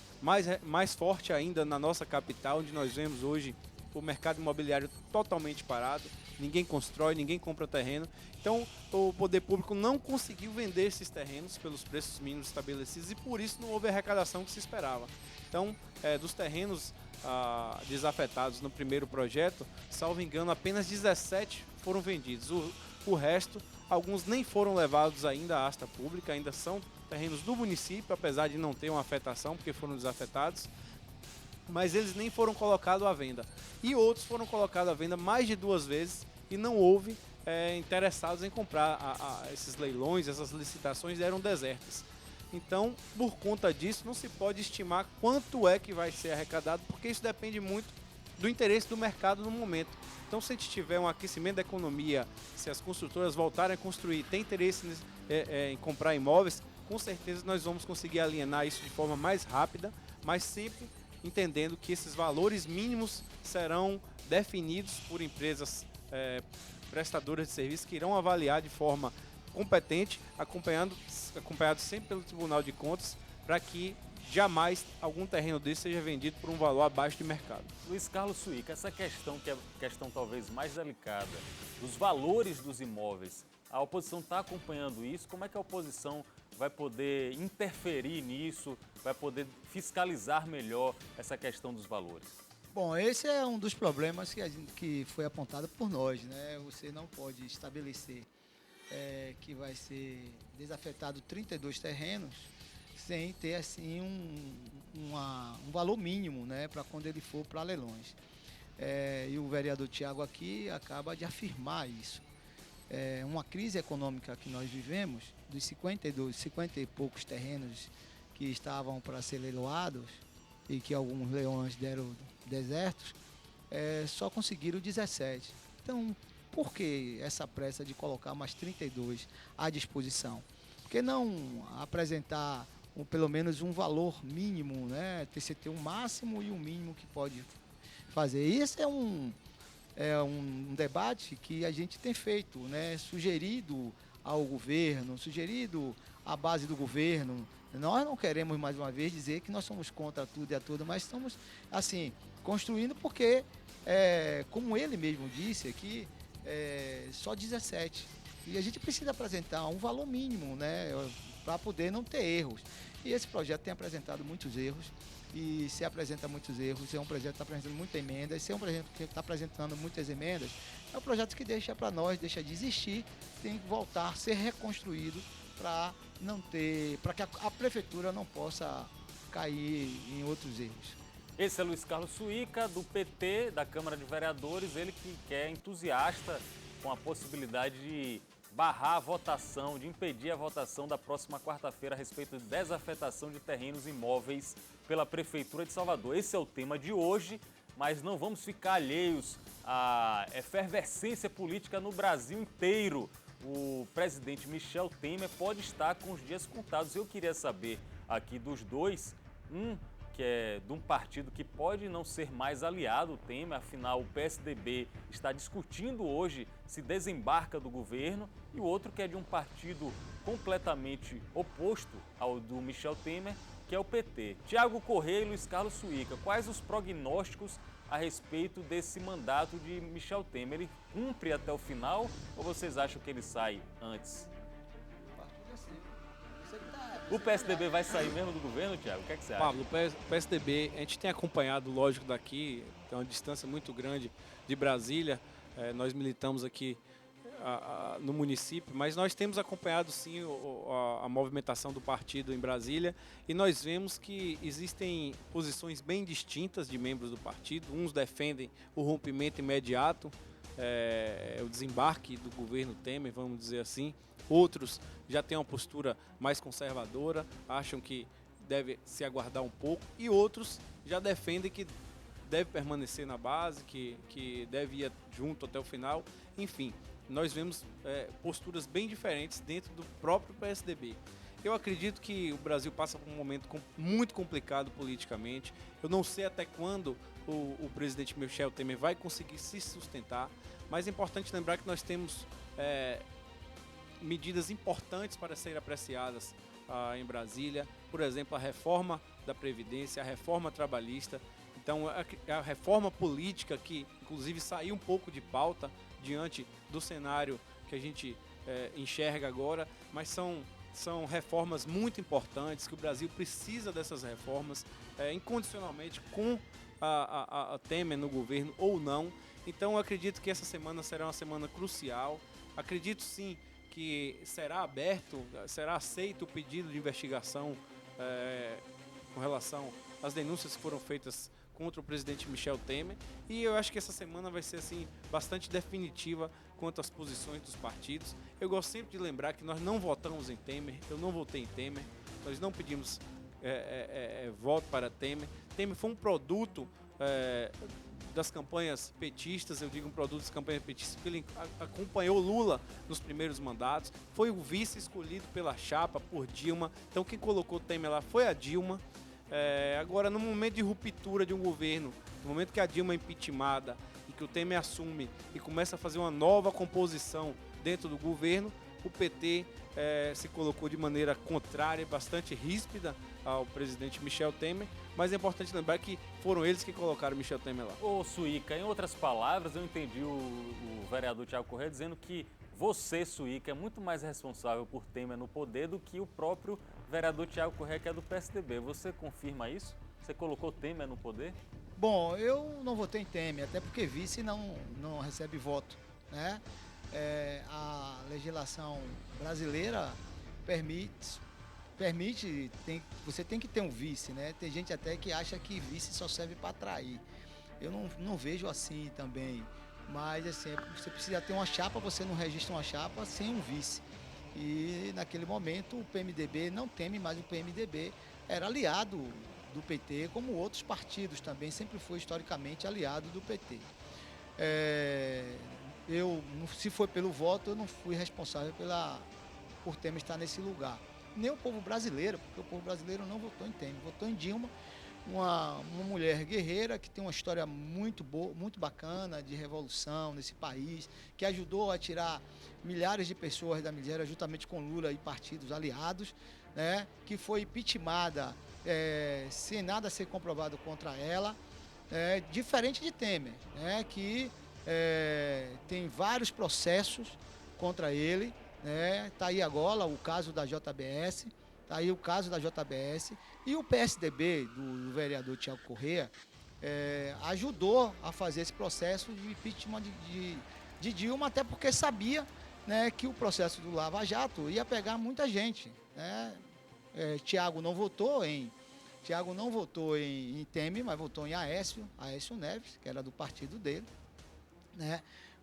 mais forte ainda na nossa capital, onde nós vemos hoje o mercado imobiliário totalmente parado, ninguém constrói, ninguém compra terreno. Então, o poder público não conseguiu vender esses terrenos pelos preços mínimos estabelecidos e por isso não houve a arrecadação que se esperava. Então, dos terrenos desafetados no primeiro projeto, salvo engano, apenas 17 foram vendidos. O resto, alguns nem foram levados ainda à asta pública, ainda são terrenos do município, apesar de não ter uma afetação, porque foram desafetados, mas eles nem foram colocados à venda. E outros foram colocados à venda mais de 2 vezes e não houve interessados em comprar. Esses leilões, essas licitações eram desertas. Então, por conta disso, não se pode estimar quanto é que vai ser arrecadado, porque isso depende muito do interesse do mercado no momento. Então, se a gente tiver um aquecimento da economia, se as construtoras voltarem a construir, tem interesse em comprar imóveis, com certeza nós vamos conseguir alienar isso de forma mais rápida, mas sempre entendendo que esses valores mínimos serão definidos por empresas prestadoras de serviço que irão avaliar de forma competente, acompanhado sempre pelo Tribunal de Contas, para que jamais algum terreno desse seja vendido por um valor abaixo de mercado. Luiz Carlos Suíca, essa questão que é a questão talvez mais delicada, dos valores dos imóveis, a oposição está acompanhando isso? Como é que a oposição vai poder interferir nisso, vai poder fiscalizar melhor essa questão dos valores? Bom, esse é um dos problemas que foi apontado por nós, né? Você não pode estabelecer que vai ser desafetado 32 terrenos sem ter assim um valor mínimo, né, para quando ele for para leilões. E o vereador Tiago aqui acaba de afirmar isso. Uma crise econômica que nós vivemos, dos 50 e poucos terrenos que estavam para ser leiloados e que alguns leilões deram desertos, só conseguiram 17. Então, por que essa pressa de colocar mais 32 à disposição? Por que não apresentar pelo menos um valor mínimo, né? Você ter um máximo e um mínimo que pode fazer. Esse é um debate que a gente tem feito, né? Sugerido ao governo, sugerido à base do governo. Nós não queremos, mais uma vez, dizer que nós somos contra tudo e a tudo, mas estamos, assim, construindo porque, como ele mesmo disse aqui, só 17. E a gente precisa apresentar um valor mínimo, né? Para poder não ter erros. E esse projeto tem apresentado muitos erros. E se apresenta muitos erros, é um projeto que está apresentando muitas emendas, se é um projeto que está apresentando muitas emendas, é um projeto que deixa para nós, deixa de existir, tem que voltar a ser reconstruído para que a prefeitura não possa cair em outros erros. Esse é Luiz Carlos Suíca, do PT, da Câmara de Vereadores, ele que é entusiasta com a possibilidade de barrar a votação, de impedir a votação da próxima quarta-feira a respeito de desafetação de terrenos imóveis pela Prefeitura de Salvador. Esse é o tema de hoje, mas não vamos ficar alheios à efervescência política no Brasil inteiro. O presidente Michel Temer pode estar com os dias contados. Eu queria saber aqui dos dois, que é de um partido que pode não ser mais aliado, o Temer, afinal o PSDB está discutindo hoje se desembarca do governo, e o outro que é de um partido completamente oposto ao do Michel Temer, que é o PT. Tiago Correia e Luiz Carlos Suíca, quais os prognósticos a respeito desse mandato de Michel Temer? Ele cumpre até o final ou vocês acham que ele sai antes? O PSDB vai sair mesmo do governo, Tiago? O que é que você acha? Pablo, o PSDB, a gente tem acompanhado, lógico, daqui, tem uma distância muito grande de Brasília, nós militamos aqui no município, mas nós temos acompanhado sim a movimentação do partido em Brasília, e nós vemos que existem posições bem distintas de membros do partido. Uns defendem o rompimento imediato, o desembarque do governo Temer, vamos dizer assim. Outros já têm uma postura mais conservadora, acham que deve se aguardar um pouco, e outros já defendem que deve permanecer na base, que deve ir junto até o final. Enfim, nós vemos posturas bem diferentes dentro do próprio PSDB. Eu acredito que o Brasil passa por um momento muito complicado politicamente. Eu não sei até quando o presidente Michel Temer vai conseguir se sustentar, mas é importante lembrar que nós temos medidas importantes para serem apreciadas em Brasília. Por exemplo, a reforma da Previdência, a reforma trabalhista. Então, a reforma política, que inclusive saiu um pouco de pauta diante do cenário que a gente enxerga agora, mas são reformas muito importantes, que o Brasil precisa dessas reformas incondicionalmente, com a Temer no governo ou não. Então, eu acredito que essa semana será uma semana crucial. Acredito sim que será aceito o pedido de investigação com relação às denúncias que foram feitas contra o presidente Michel Temer, e eu acho que essa semana vai ser assim bastante definitiva quanto às posições dos partidos. Eu gosto sempre de lembrar que nós não votamos em Temer, eu não votei em Temer, nós não pedimos voto para Temer. Temer foi um produto das campanhas petistas, eu digo um produto das campanhas petistas, porque ele acompanhou Lula nos primeiros mandatos, foi o vice escolhido pela chapa por Dilma, então quem colocou Temer lá foi a Dilma. Agora, no momento de ruptura de um governo, no momento que a Dilma é impeachmentada e que o Temer assume e começa a fazer uma nova composição dentro do governo, o PT se colocou de maneira contrária, bastante ríspida ao presidente Michel Temer, mas é importante lembrar que foram eles que colocaram Michel Temer lá. Ô Suíca, em outras palavras, eu entendi o vereador Tiago Correia dizendo que você, Suíca, é muito mais responsável por Temer no poder do que o próprio vereador Tiago Correia, que é do PSDB. Você confirma isso? Você colocou Temer no poder? Bom, eu não votei em Temer, até porque vice não recebe voto, né? A legislação brasileira permite você tem que ter um vice, né? Tem gente até que acha que vice só serve para atrair. Eu não vejo assim também, mas assim, você precisa ter uma chapa, você não registra uma chapa sem um vice. E naquele momento o PMDB não teme mais, o PMDB era aliado do PT, como outros partidos também, sempre foi historicamente aliado do PT. Se foi pelo voto, eu não fui responsável por Temer estar nesse lugar. Nem o povo brasileiro, porque o povo brasileiro não votou em Temer, votou em Dilma, uma mulher guerreira que tem uma história muito boa, muito bacana de revolução nesse país, que ajudou a tirar milhares de pessoas da miséria juntamente com Lula e partidos aliados, né, que foi impeachmentada sem nada ser comprovado contra ela, diferente de Temer, né, que tem vários processos contra ele, né, tá aí agora o caso da JBS, tá aí o caso da JBS, e o PSDB do vereador Tiago Corrêa ajudou a fazer esse processo de impeachment de Dilma, até porque sabia, né, que o processo do Lava Jato ia pegar muita gente, né? Tiago não votou em Temer, mas votou em Aécio Neves, que era do partido dele, né?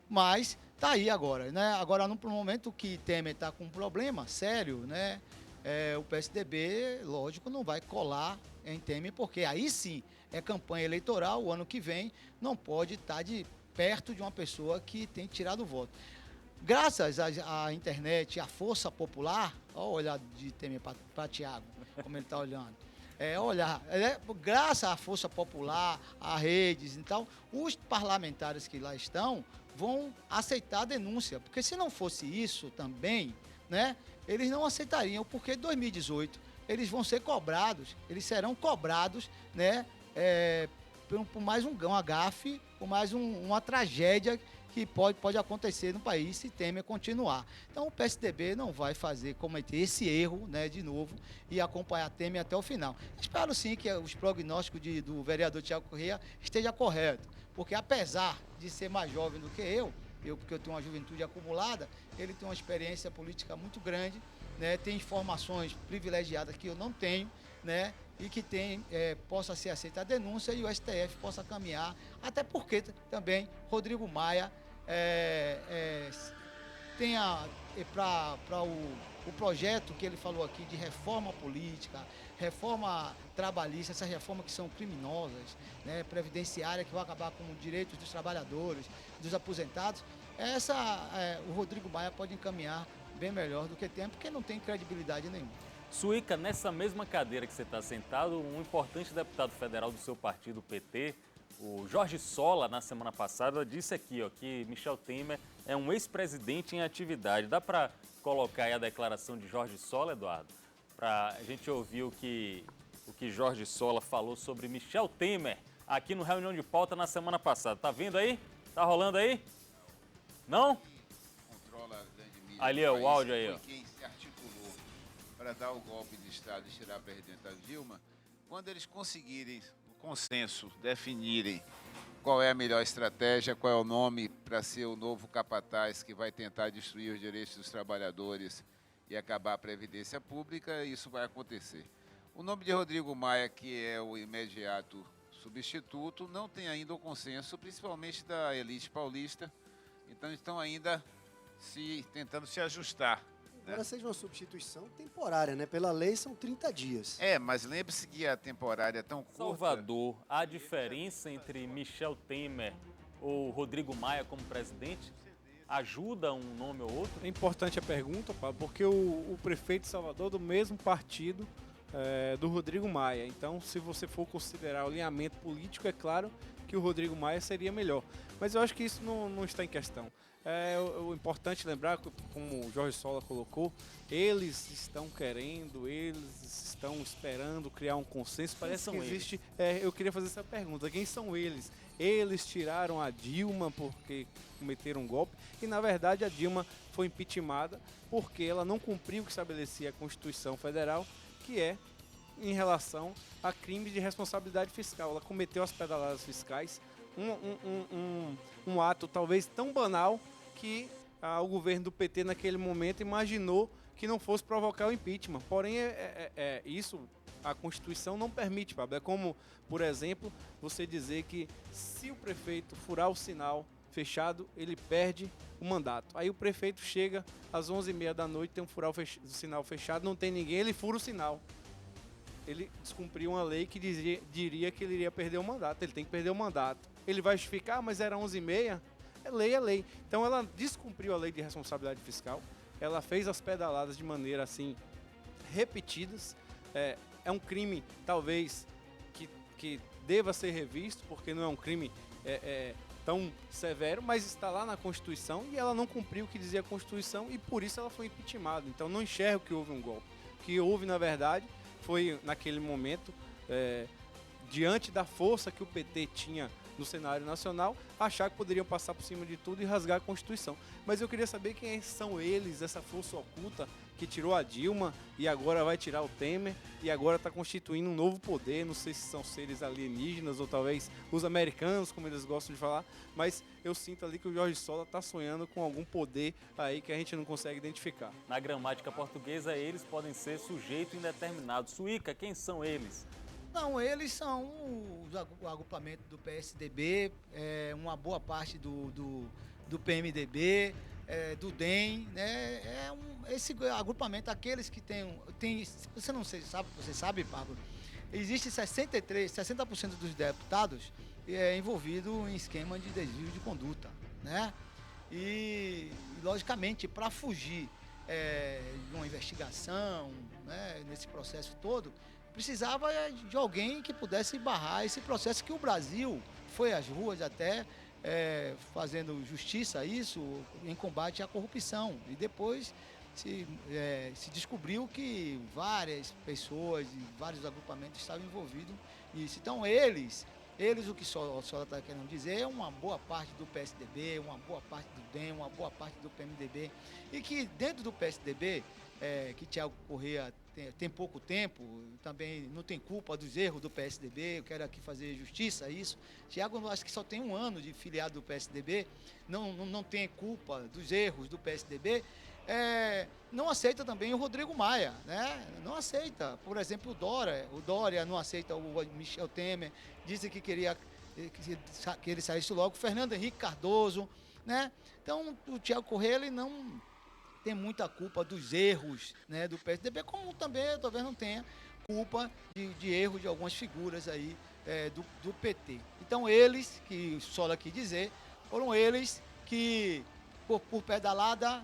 Mas tá aí agora, né? Agora, no momento que Temer está com um problema sério, né? O PSDB, lógico, não vai colar em Temer, porque aí sim é campanha eleitoral, o ano que vem não pode estar perto de uma pessoa que tem tirado o voto. Graças à internet, à força popular, olha o olhar de Temer para Tiago, como ele está olhando. Graças à força popular, a redes, então, os parlamentares que lá estão vão aceitar a denúncia, porque se não fosse isso também, né, eles não aceitariam, porque em 2018 eles vão ser cobrados, eles serão cobrados, né, por mais uma gafe, por mais uma tragédia que pode acontecer no país se Temer continuar. Então o PSDB não vai cometer esse erro, né, de novo e acompanhar Temer até o final. Espero sim que os prognósticos do vereador Tiago Corrêa esteja correto, porque apesar de ser mais jovem do que porque eu tenho uma juventude acumulada, ele tem uma experiência política muito grande, né, tem informações privilegiadas que eu não tenho, né, e que possa ser aceita a denúncia e o STF possa caminhar, até porque também Rodrigo Maia tenha para o projeto que ele falou aqui de reforma política, reforma trabalhista, essas reformas que são criminosas, né, previdenciária, que vão acabar com os direitos dos trabalhadores, dos aposentados, o Rodrigo Maia pode encaminhar bem melhor do que Temer, porque não tem credibilidade nenhuma. Suíca, nessa mesma cadeira que você está sentado, um importante deputado federal do seu partido, o PT, o Jorge Sola, na semana passada, disse aqui que Michel Temer é um ex-presidente em atividade. Dá para colocar aí a declaração de Jorge Sola, Eduardo? Para a gente ouvir o que Jorge Sola falou sobre Michel Temer aqui no Reunião de Pauta na semana passada. Tá vendo aí? Tá rolando aí? Não? Ali é o áudio aí, ó. Quem se articulou para dar o golpe de Estado e tirar a presidenta Dilma, quando eles conseguirem o consenso, definirem qual é a melhor estratégia, qual é o nome para ser o novo capataz que vai tentar destruir os direitos dos trabalhadores e acabar a Previdência Pública, isso vai acontecer. O nome de Rodrigo Maia, que é o imediato substituto, não tem ainda o consenso, principalmente da elite paulista, então estão ainda tentando se ajustar. Agora seja uma substituição temporária, né? Pela lei são 30 dias. Mas lembre-se que a temporária é tão curta. Salvador, há diferença entre Michel Temer ou Rodrigo Maia como presidente? Ajuda um nome ou outro? É importante a pergunta, Pablo, porque o prefeito de Salvador é do mesmo partido do Rodrigo Maia. Então, se você for considerar o alinhamento político, é claro que o Rodrigo Maia seria melhor. Mas eu acho que isso não está em questão. O importante lembrar, como o Jorge Sola colocou, eles estão querendo, eles estão esperando criar um consenso. Parece que existe... eu queria fazer essa pergunta. Quem são eles? Eles tiraram a Dilma porque cometeram um golpe e, na verdade, a Dilma foi impeachmentada porque ela não cumpriu o que estabelecia a Constituição Federal, que é em relação a crime de responsabilidade fiscal. Ela cometeu as pedaladas fiscais, um ato talvez tão banal que o governo do PT naquele momento imaginou que não fosse provocar o impeachment. Porém, isso a Constituição não permite, Pablo. É como, por exemplo, você dizer que se o prefeito furar o sinal fechado, ele perde o mandato. Aí o prefeito chega às 11h30 da noite, tem um sinal fechado, não tem ninguém, ele fura o sinal. ele descumpriu uma lei que diria que ele iria perder o mandato. Ele tem que perder o mandato. Ele vai justificar, mas era 11h30. É lei, é lei. Então ela descumpriu a lei de responsabilidade fiscal. Ela fez as pedaladas de maneira assim repetidas. É um crime talvez que deva ser revisto, porque não é um crime tão severo, mas está lá na Constituição e ela não cumpriu o que dizia a Constituição e por isso ela foi impeachmentada. Então não enxergo que houve um golpe. O que houve, na verdade, foi naquele momento, diante da força que o PT tinha no cenário nacional, achar que poderiam passar por cima de tudo e rasgar a Constituição. Mas eu queria saber quem são eles, essa força oculta que tirou a Dilma e agora vai tirar o Temer e agora está constituindo um novo poder. Não sei se são seres alienígenas ou talvez os americanos, como eles gostam de falar, mas eu sinto ali que o Jorge Sola está sonhando com algum poder aí que a gente não consegue identificar. Na gramática portuguesa, eles podem ser sujeito indeterminado. Suíca, quem são eles? Não, eles são o agrupamento do PSDB, uma boa parte do PMDB, do DEM, né? Esse agrupamento, aqueles que tem você sabe, Pablo, existe 60% dos deputados envolvidos em esquema de desvio de conduta, né? E logicamente, para fugir de uma investigação, né, nesse processo todo, precisava de alguém que pudesse barrar esse processo que o Brasil foi às ruas até fazendo justiça a isso em combate à corrupção. E depois se descobriu que várias pessoas e vários agrupamentos estavam envolvidos nisso. Então eles o que só está querendo dizer é uma boa parte do PSDB, uma boa parte do DEM, uma boa parte do PMDB. E que dentro do PSDB, que Thiago Corrêa tem pouco tempo, também não tem culpa dos erros do PSDB, eu quero aqui fazer justiça a isso. Thiago, acho que só tem 1 ano de filiado do PSDB, não tem culpa dos erros do PSDB. Não aceita também o Rodrigo Maia, né? Não aceita. Por exemplo, o Dória não aceita o Michel Temer, disse que queria que ele saísse logo. Fernando Henrique Cardoso, né? Então, o Thiago Corrêa, ele não tem muita culpa dos erros, né, do PSDB, como também talvez não tenha culpa de erros de algumas figuras aí do PT. Então eles, que o Sola quis dizer, foram eles que, por pedalada,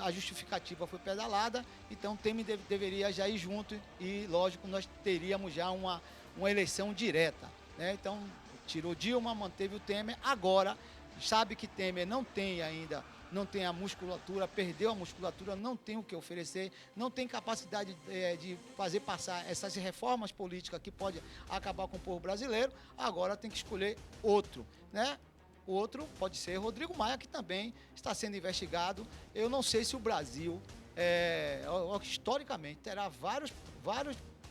a justificativa foi pedalada, então o Temer deveria já ir junto e, lógico, nós teríamos já uma eleição direta, né? Então tirou Dilma, manteve o Temer, agora sabe que Temer não tem a musculatura, perdeu a musculatura, não tem o que oferecer, não tem capacidade de fazer passar essas reformas políticas que pode acabar com o povo brasileiro, agora tem que escolher outro, né? O outro pode ser Rodrigo Maia, que também está sendo investigado. Eu não sei se o Brasil, historicamente, terá vários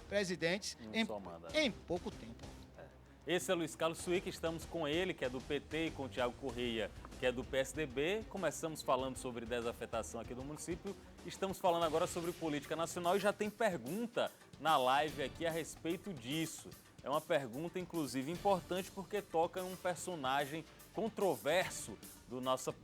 presidentes em pouco tempo. Esse é Luiz Carlos Suíca, estamos com ele, que é do PT, e com o Thiago Corrêa, que é do PSDB. Começamos falando sobre desafetação aqui do município, estamos falando agora sobre política nacional e já tem pergunta na live aqui a respeito disso. É uma pergunta, inclusive, importante porque toca em um personagem controverso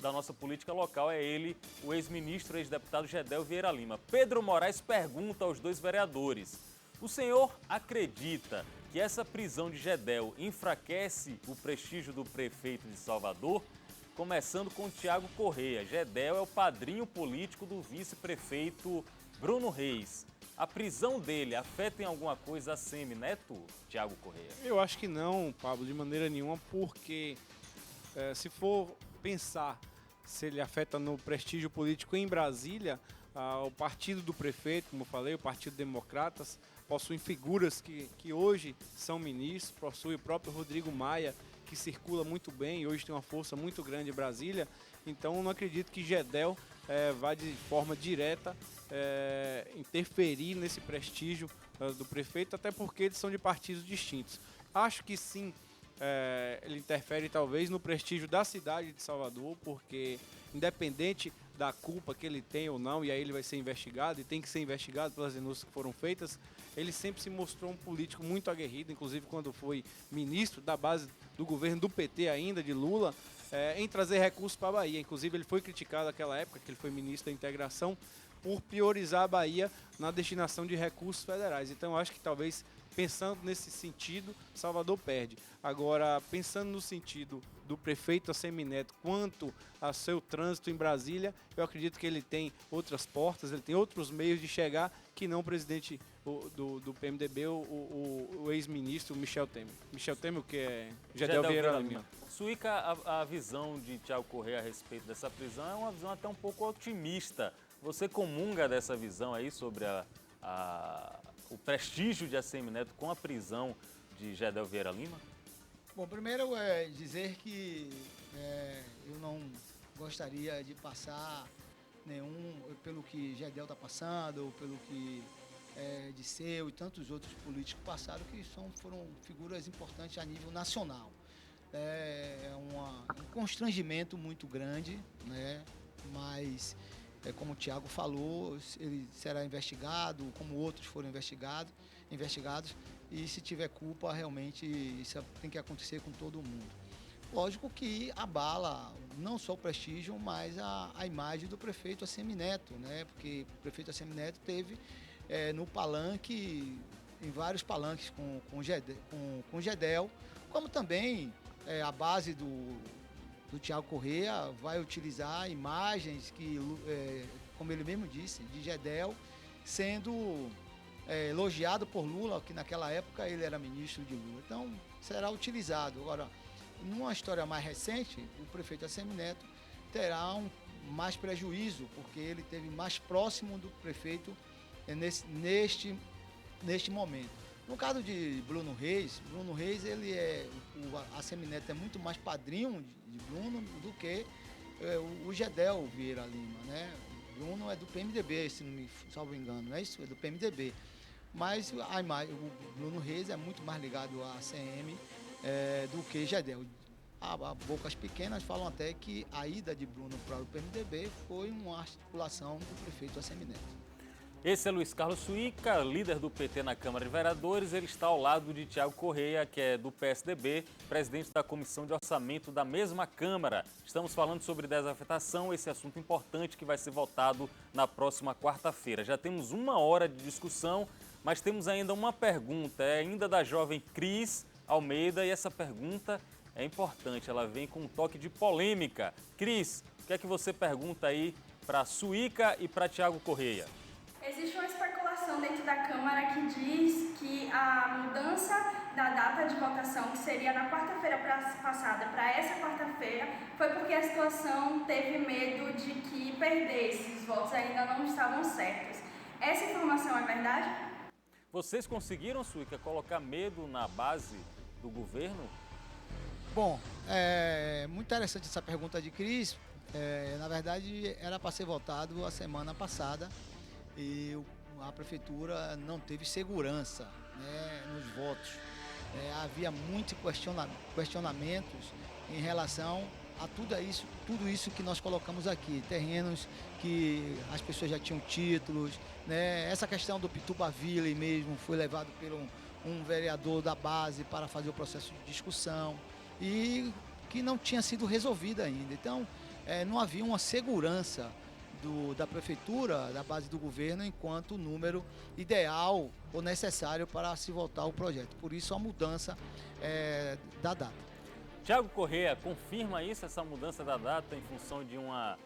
da nossa política local. É ele, o ex-ministro, ex-deputado Gedel Vieira Lima. Pedro Moraes pergunta aos 2 vereadores: o senhor acredita que essa prisão de Gedel enfraquece o prestígio do prefeito de Salvador? Começando com Thiago Corrêa. Gedel é o padrinho político do vice-prefeito Bruno Reis. A prisão dele afeta em alguma coisa a Semineto, Thiago Corrêa? Eu acho que não, Pablo, de maneira nenhuma, porque se for pensar se ele afeta no prestígio político em Brasília, o partido do prefeito, como eu falei, o Partido Democratas, possuem figuras que hoje são ministros, possui o próprio Rodrigo Maia, que circula muito bem e hoje tem uma força muito grande em Brasília. Então, eu não acredito que Gedel vá de forma direta interferir nesse prestígio do prefeito, até porque eles são de partidos distintos. Acho que sim, ele interfere talvez no prestígio da cidade de Salvador, porque independente da culpa que ele tem ou não, e aí ele vai ser investigado, e tem que ser investigado pelas denúncias que foram feitas, ele sempre se mostrou um político muito aguerrido, inclusive quando foi ministro da base do governo do PT ainda, de Lula, em trazer recursos para a Bahia. Inclusive ele foi criticado naquela época, que ele foi ministro da integração, por priorizar a Bahia na destinação de recursos federais. Então eu acho que talvez pensando nesse sentido, Salvador perde. Agora, pensando no sentido do prefeito Assemineto quanto a seu trânsito em Brasília, eu acredito que ele tem outras portas, ele tem outros meios de chegar que não o presidente do PMDB, o ex-ministro Michel Temer. Michel Temer, o que é? Gedel Vieira Lima. Suíca, a visão de Thiago Corrêa a respeito dessa prisão é uma visão até um pouco otimista. Você comunga dessa visão aí sobre o prestígio de Assemineto com a prisão de Gedel Vieira Lima? Bom, primeiro é dizer que eu não gostaria de passar pelo que Gedel está passando, ou pelo que Disseu e tantos outros políticos passaram, que foram figuras importantes a nível nacional. É um constrangimento muito grande, né? Mas, como o Thiago falou, ele será investigado, como outros foram investigados, e se tiver culpa, realmente isso tem que acontecer com todo mundo. Lógico que abala não só o prestígio, mas a imagem do prefeito Assemineto, né? Porque o prefeito Assemineto teve no palanque, em vários palanques com Gedel, como também a base do Thiago Corrêa vai utilizar imagens que, como ele mesmo disse, de Gedel sendo elogiado por Lula, que naquela época ele era ministro de Lula. Então, será utilizado. Agora, numa história mais recente, o prefeito Assemineto terá mais prejuízo, porque ele esteve mais próximo do prefeito neste momento. No caso de Bruno Reis, o Assemineto é muito mais padrinho de Bruno do que o Gedel Vieira Lima, né? Bruno é do PMDB, se não me salvo engano, não é isso? É do PMDB. Mas o Bruno Reis é muito mais ligado à ACM do que Gedel. A bocas pequenas falam até que a ida de Bruno para o PMDB foi uma articulação do prefeito Assemineto. Esse é Luiz Carlos Suíca, líder do PT na Câmara de Vereadores. Ele está ao lado de Thiago Corrêa, que é do PSDB, presidente da Comissão de Orçamento da mesma Câmara. Estamos falando sobre desafetação, esse assunto importante que vai ser votado na próxima quarta-feira. Já temos 1 hora de discussão, mas temos ainda uma pergunta, ainda da jovem Cris Almeida, e essa pergunta é importante, ela vem com um toque de polêmica. Cris, o que é que você pergunta aí para Suíca e para Thiago Corrêa? Existe uma especulação dentro da Câmara que diz que a mudança da data de votação, que seria na quarta-feira passada para essa quarta-feira, foi porque a situação teve medo de que perdesse, os votos ainda não estavam certos. Essa informação é verdade? Vocês conseguiram, Suíca, colocar medo na base do governo? Bom, muito interessante essa pergunta de Cris. Na verdade, era para ser votado a semana passada e a prefeitura não teve segurança, né, nos votos. Havia muitos questionamentos em relação a tudo isso que nós colocamos aqui. Terrenos que as pessoas já tinham títulos, né? Essa questão do Pitubaville mesmo foi levado por um vereador da base para fazer o processo de discussão e que não tinha sido resolvida ainda. Então, não havia uma segurança da prefeitura, da base do governo, enquanto o número ideal ou necessário para se votar o projeto. Por isso, a mudança da data. Thiago Corrêa, confirma isso, essa mudança da data em função de uma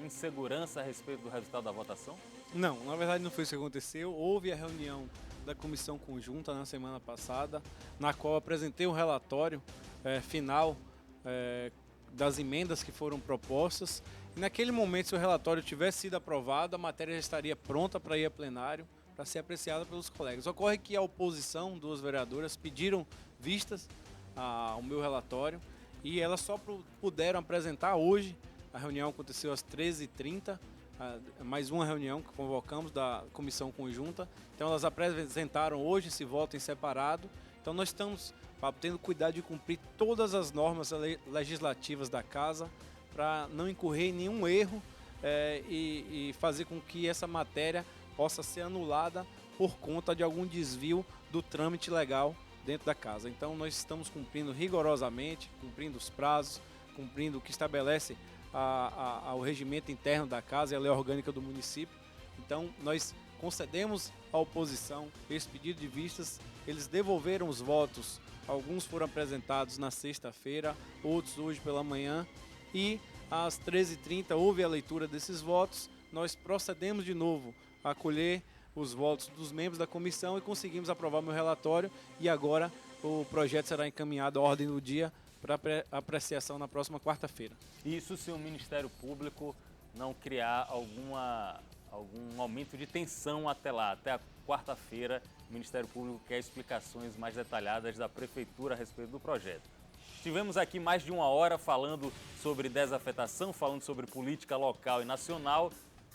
insegurança a respeito do resultado da votação? Não, na verdade não foi isso que aconteceu. Houve a reunião da comissão conjunta na semana passada, na qual apresentei o relatório final das emendas que foram propostas. E naquele momento, se o relatório tivesse sido aprovado, a matéria já estaria pronta para ir a plenário, para ser apreciada pelos colegas. Ocorre que a oposição, 2 vereadoras, pediram vistas ao meu relatório e elas só puderam apresentar hoje. A reunião aconteceu às 13h30, mais uma reunião que convocamos da comissão conjunta. Então elas apresentaram hoje esse voto em separado. Então nós estamos tendo cuidado de cumprir todas as normas legislativas da casa para não incorrer em nenhum erro e fazer com que essa matéria possa ser anulada por conta de algum desvio do trâmite legal dentro da casa. Então nós estamos cumprindo rigorosamente, cumprindo os prazos, cumprindo o que estabelece o regimento interno da casa e a lei orgânica do município. Então nós concedemos a oposição esse pedido de vistas. Eles devolveram os votos, alguns foram apresentados na sexta-feira, outros hoje pela manhã, e às 13h30 houve a leitura desses votos. Nós procedemos de novo a colher os votos dos membros da comissão e conseguimos aprovar meu relatório, e agora o projeto será encaminhado à ordem do dia para apreciação na próxima quarta-feira. Isso se o Ministério Público não criar algum aumento de tensão até lá, até a quarta-feira. O Ministério Público quer explicações mais detalhadas da Prefeitura a respeito do projeto. Tivemos aqui mais de uma hora falando sobre desafetação, falando sobre política local e nacional,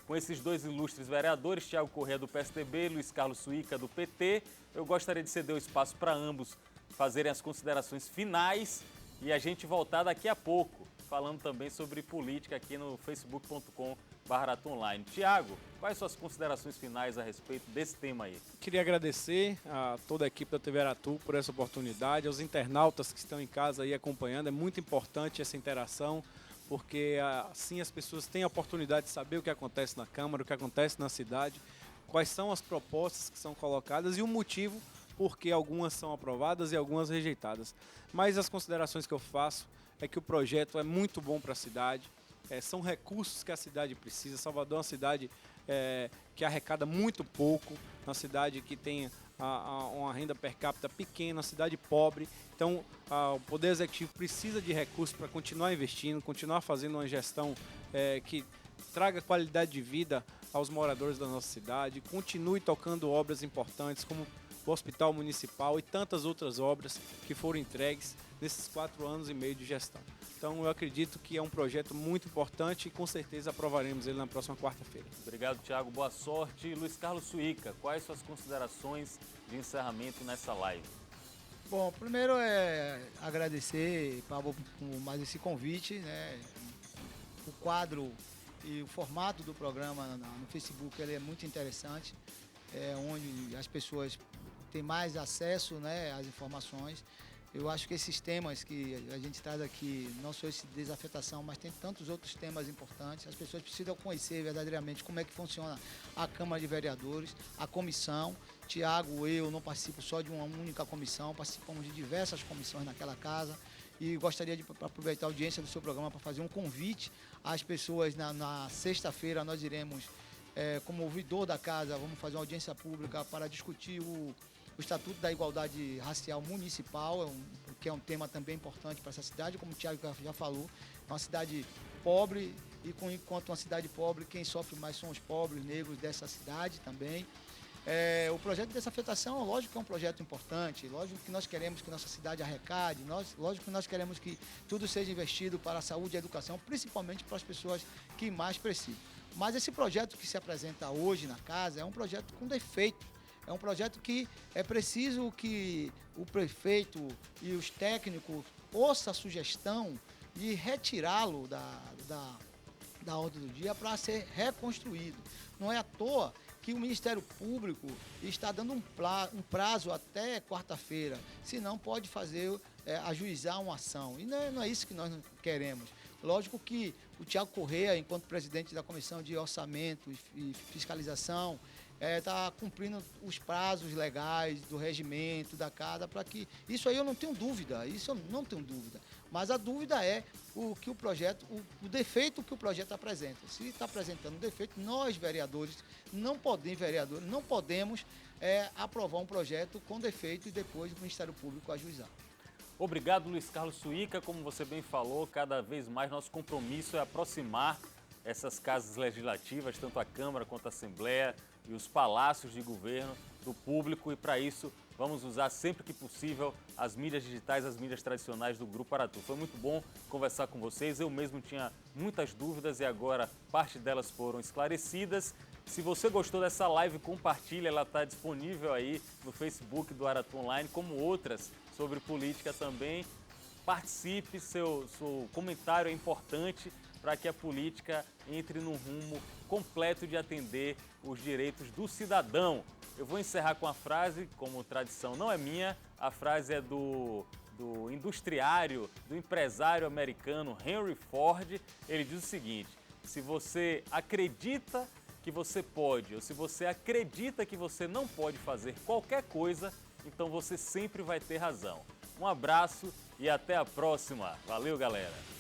com esses dois ilustres vereadores, Thiago Corrêa do PSDB, Luiz Carlos Suíca do PT. Eu gostaria de ceder o espaço para ambos fazerem as considerações finais e a gente voltar daqui a pouco, falando também sobre política aqui no facebook.com/aratonline. Thiago, quais suas considerações finais a respeito desse tema aí? Queria agradecer a toda a equipe da TV Aratu por essa oportunidade, aos internautas que estão em casa aí acompanhando. É muito importante essa interação, porque assim as pessoas têm a oportunidade de saber o que acontece na Câmara, o que acontece na cidade, quais são as propostas que são colocadas e o motivo por que algumas são aprovadas e algumas rejeitadas. Mas as considerações que eu faço é que o projeto é muito bom para a cidade, são recursos que a cidade precisa. Salvador é uma cidade que arrecada muito pouco, uma cidade que tem uma renda per capita pequena, uma cidade pobre. Então, o Poder Executivo precisa de recursos para continuar investindo, continuar fazendo uma gestão que traga qualidade de vida aos moradores da nossa cidade, continue tocando obras importantes como o Hospital Municipal e tantas outras obras que foram entregues nesses 4 anos e meio de gestão. Então, eu acredito que é um projeto muito importante e com certeza aprovaremos ele na próxima quarta-feira. Obrigado, Thiago. Boa sorte. Luiz Carlos Suíca, quais suas considerações de encerramento nessa live? Bom, primeiro agradecer, Pablo, por mais esse convite, né? O quadro e o formato do programa no Facebook ele é muito interessante, onde as pessoas têm mais acesso, né, às informações. Eu acho que esses temas que a gente traz aqui, não só esse desafetação, mas tem tantos outros temas importantes. As pessoas precisam conhecer verdadeiramente como é que funciona a Câmara de Vereadores, a comissão. Tiago, eu não participo só de uma única comissão, participamos de diversas comissões naquela casa. E gostaria de aproveitar a audiência do seu programa para fazer um convite às pessoas. Na sexta-feira nós iremos, como ouvidor da casa, vamos fazer uma audiência pública para discutir o Estatuto da Igualdade Racial Municipal, que é um tema também importante para essa cidade, como o Thiago já falou, é uma cidade pobre e enquanto uma cidade pobre, quem sofre mais são os pobres negros dessa cidade também. O projeto de desafetação, lógico que é um projeto importante, lógico que nós queremos que nossa cidade arrecade, lógico que nós queremos que tudo seja investido para a saúde e a educação, principalmente para as pessoas que mais precisam. Mas esse projeto que se apresenta hoje na casa é um projeto com defeito. É um projeto que é preciso que o prefeito e os técnicos ouçam a sugestão de retirá-lo da ordem do dia para ser reconstruído. Não é à toa que o Ministério Público está dando um prazo até quarta-feira, senão pode ajuizar uma ação. E não é isso que nós queremos. Lógico que o Thiago Corrêa, enquanto presidente da Comissão de Orçamento e Fiscalização, está cumprindo os prazos legais do regimento da casa para que... Isso aí eu não tenho dúvida, Mas a dúvida é o defeito que o projeto apresenta. Se está apresentando um defeito, nós, vereadores, não podemos aprovar um projeto com defeito e depois o Ministério Público ajuizar. Obrigado, Luiz Carlos Suíca. Como você bem falou, cada vez mais nosso compromisso é aproximar essas casas legislativas, tanto a Câmara quanto a Assembleia e os palácios de governo do público, e para isso vamos usar sempre que possível as mídias digitais, as mídias tradicionais do Grupo Aratu. Foi muito bom conversar com vocês, eu mesmo tinha muitas dúvidas e agora parte delas foram esclarecidas. Se você gostou dessa live, compartilhe, ela está disponível aí no Facebook do Aratu Online, como outras sobre política também. Participe, seu comentário é importante para que a política entre num rumo completo de atender os direitos do cidadão. Eu vou encerrar com a frase, como tradição não é minha, a frase é do industriário, do empresário americano Henry Ford. Ele diz o seguinte: se você acredita que você pode, ou se você acredita que você não pode fazer qualquer coisa, então você sempre vai ter razão. Um abraço e até a próxima. Valeu, galera!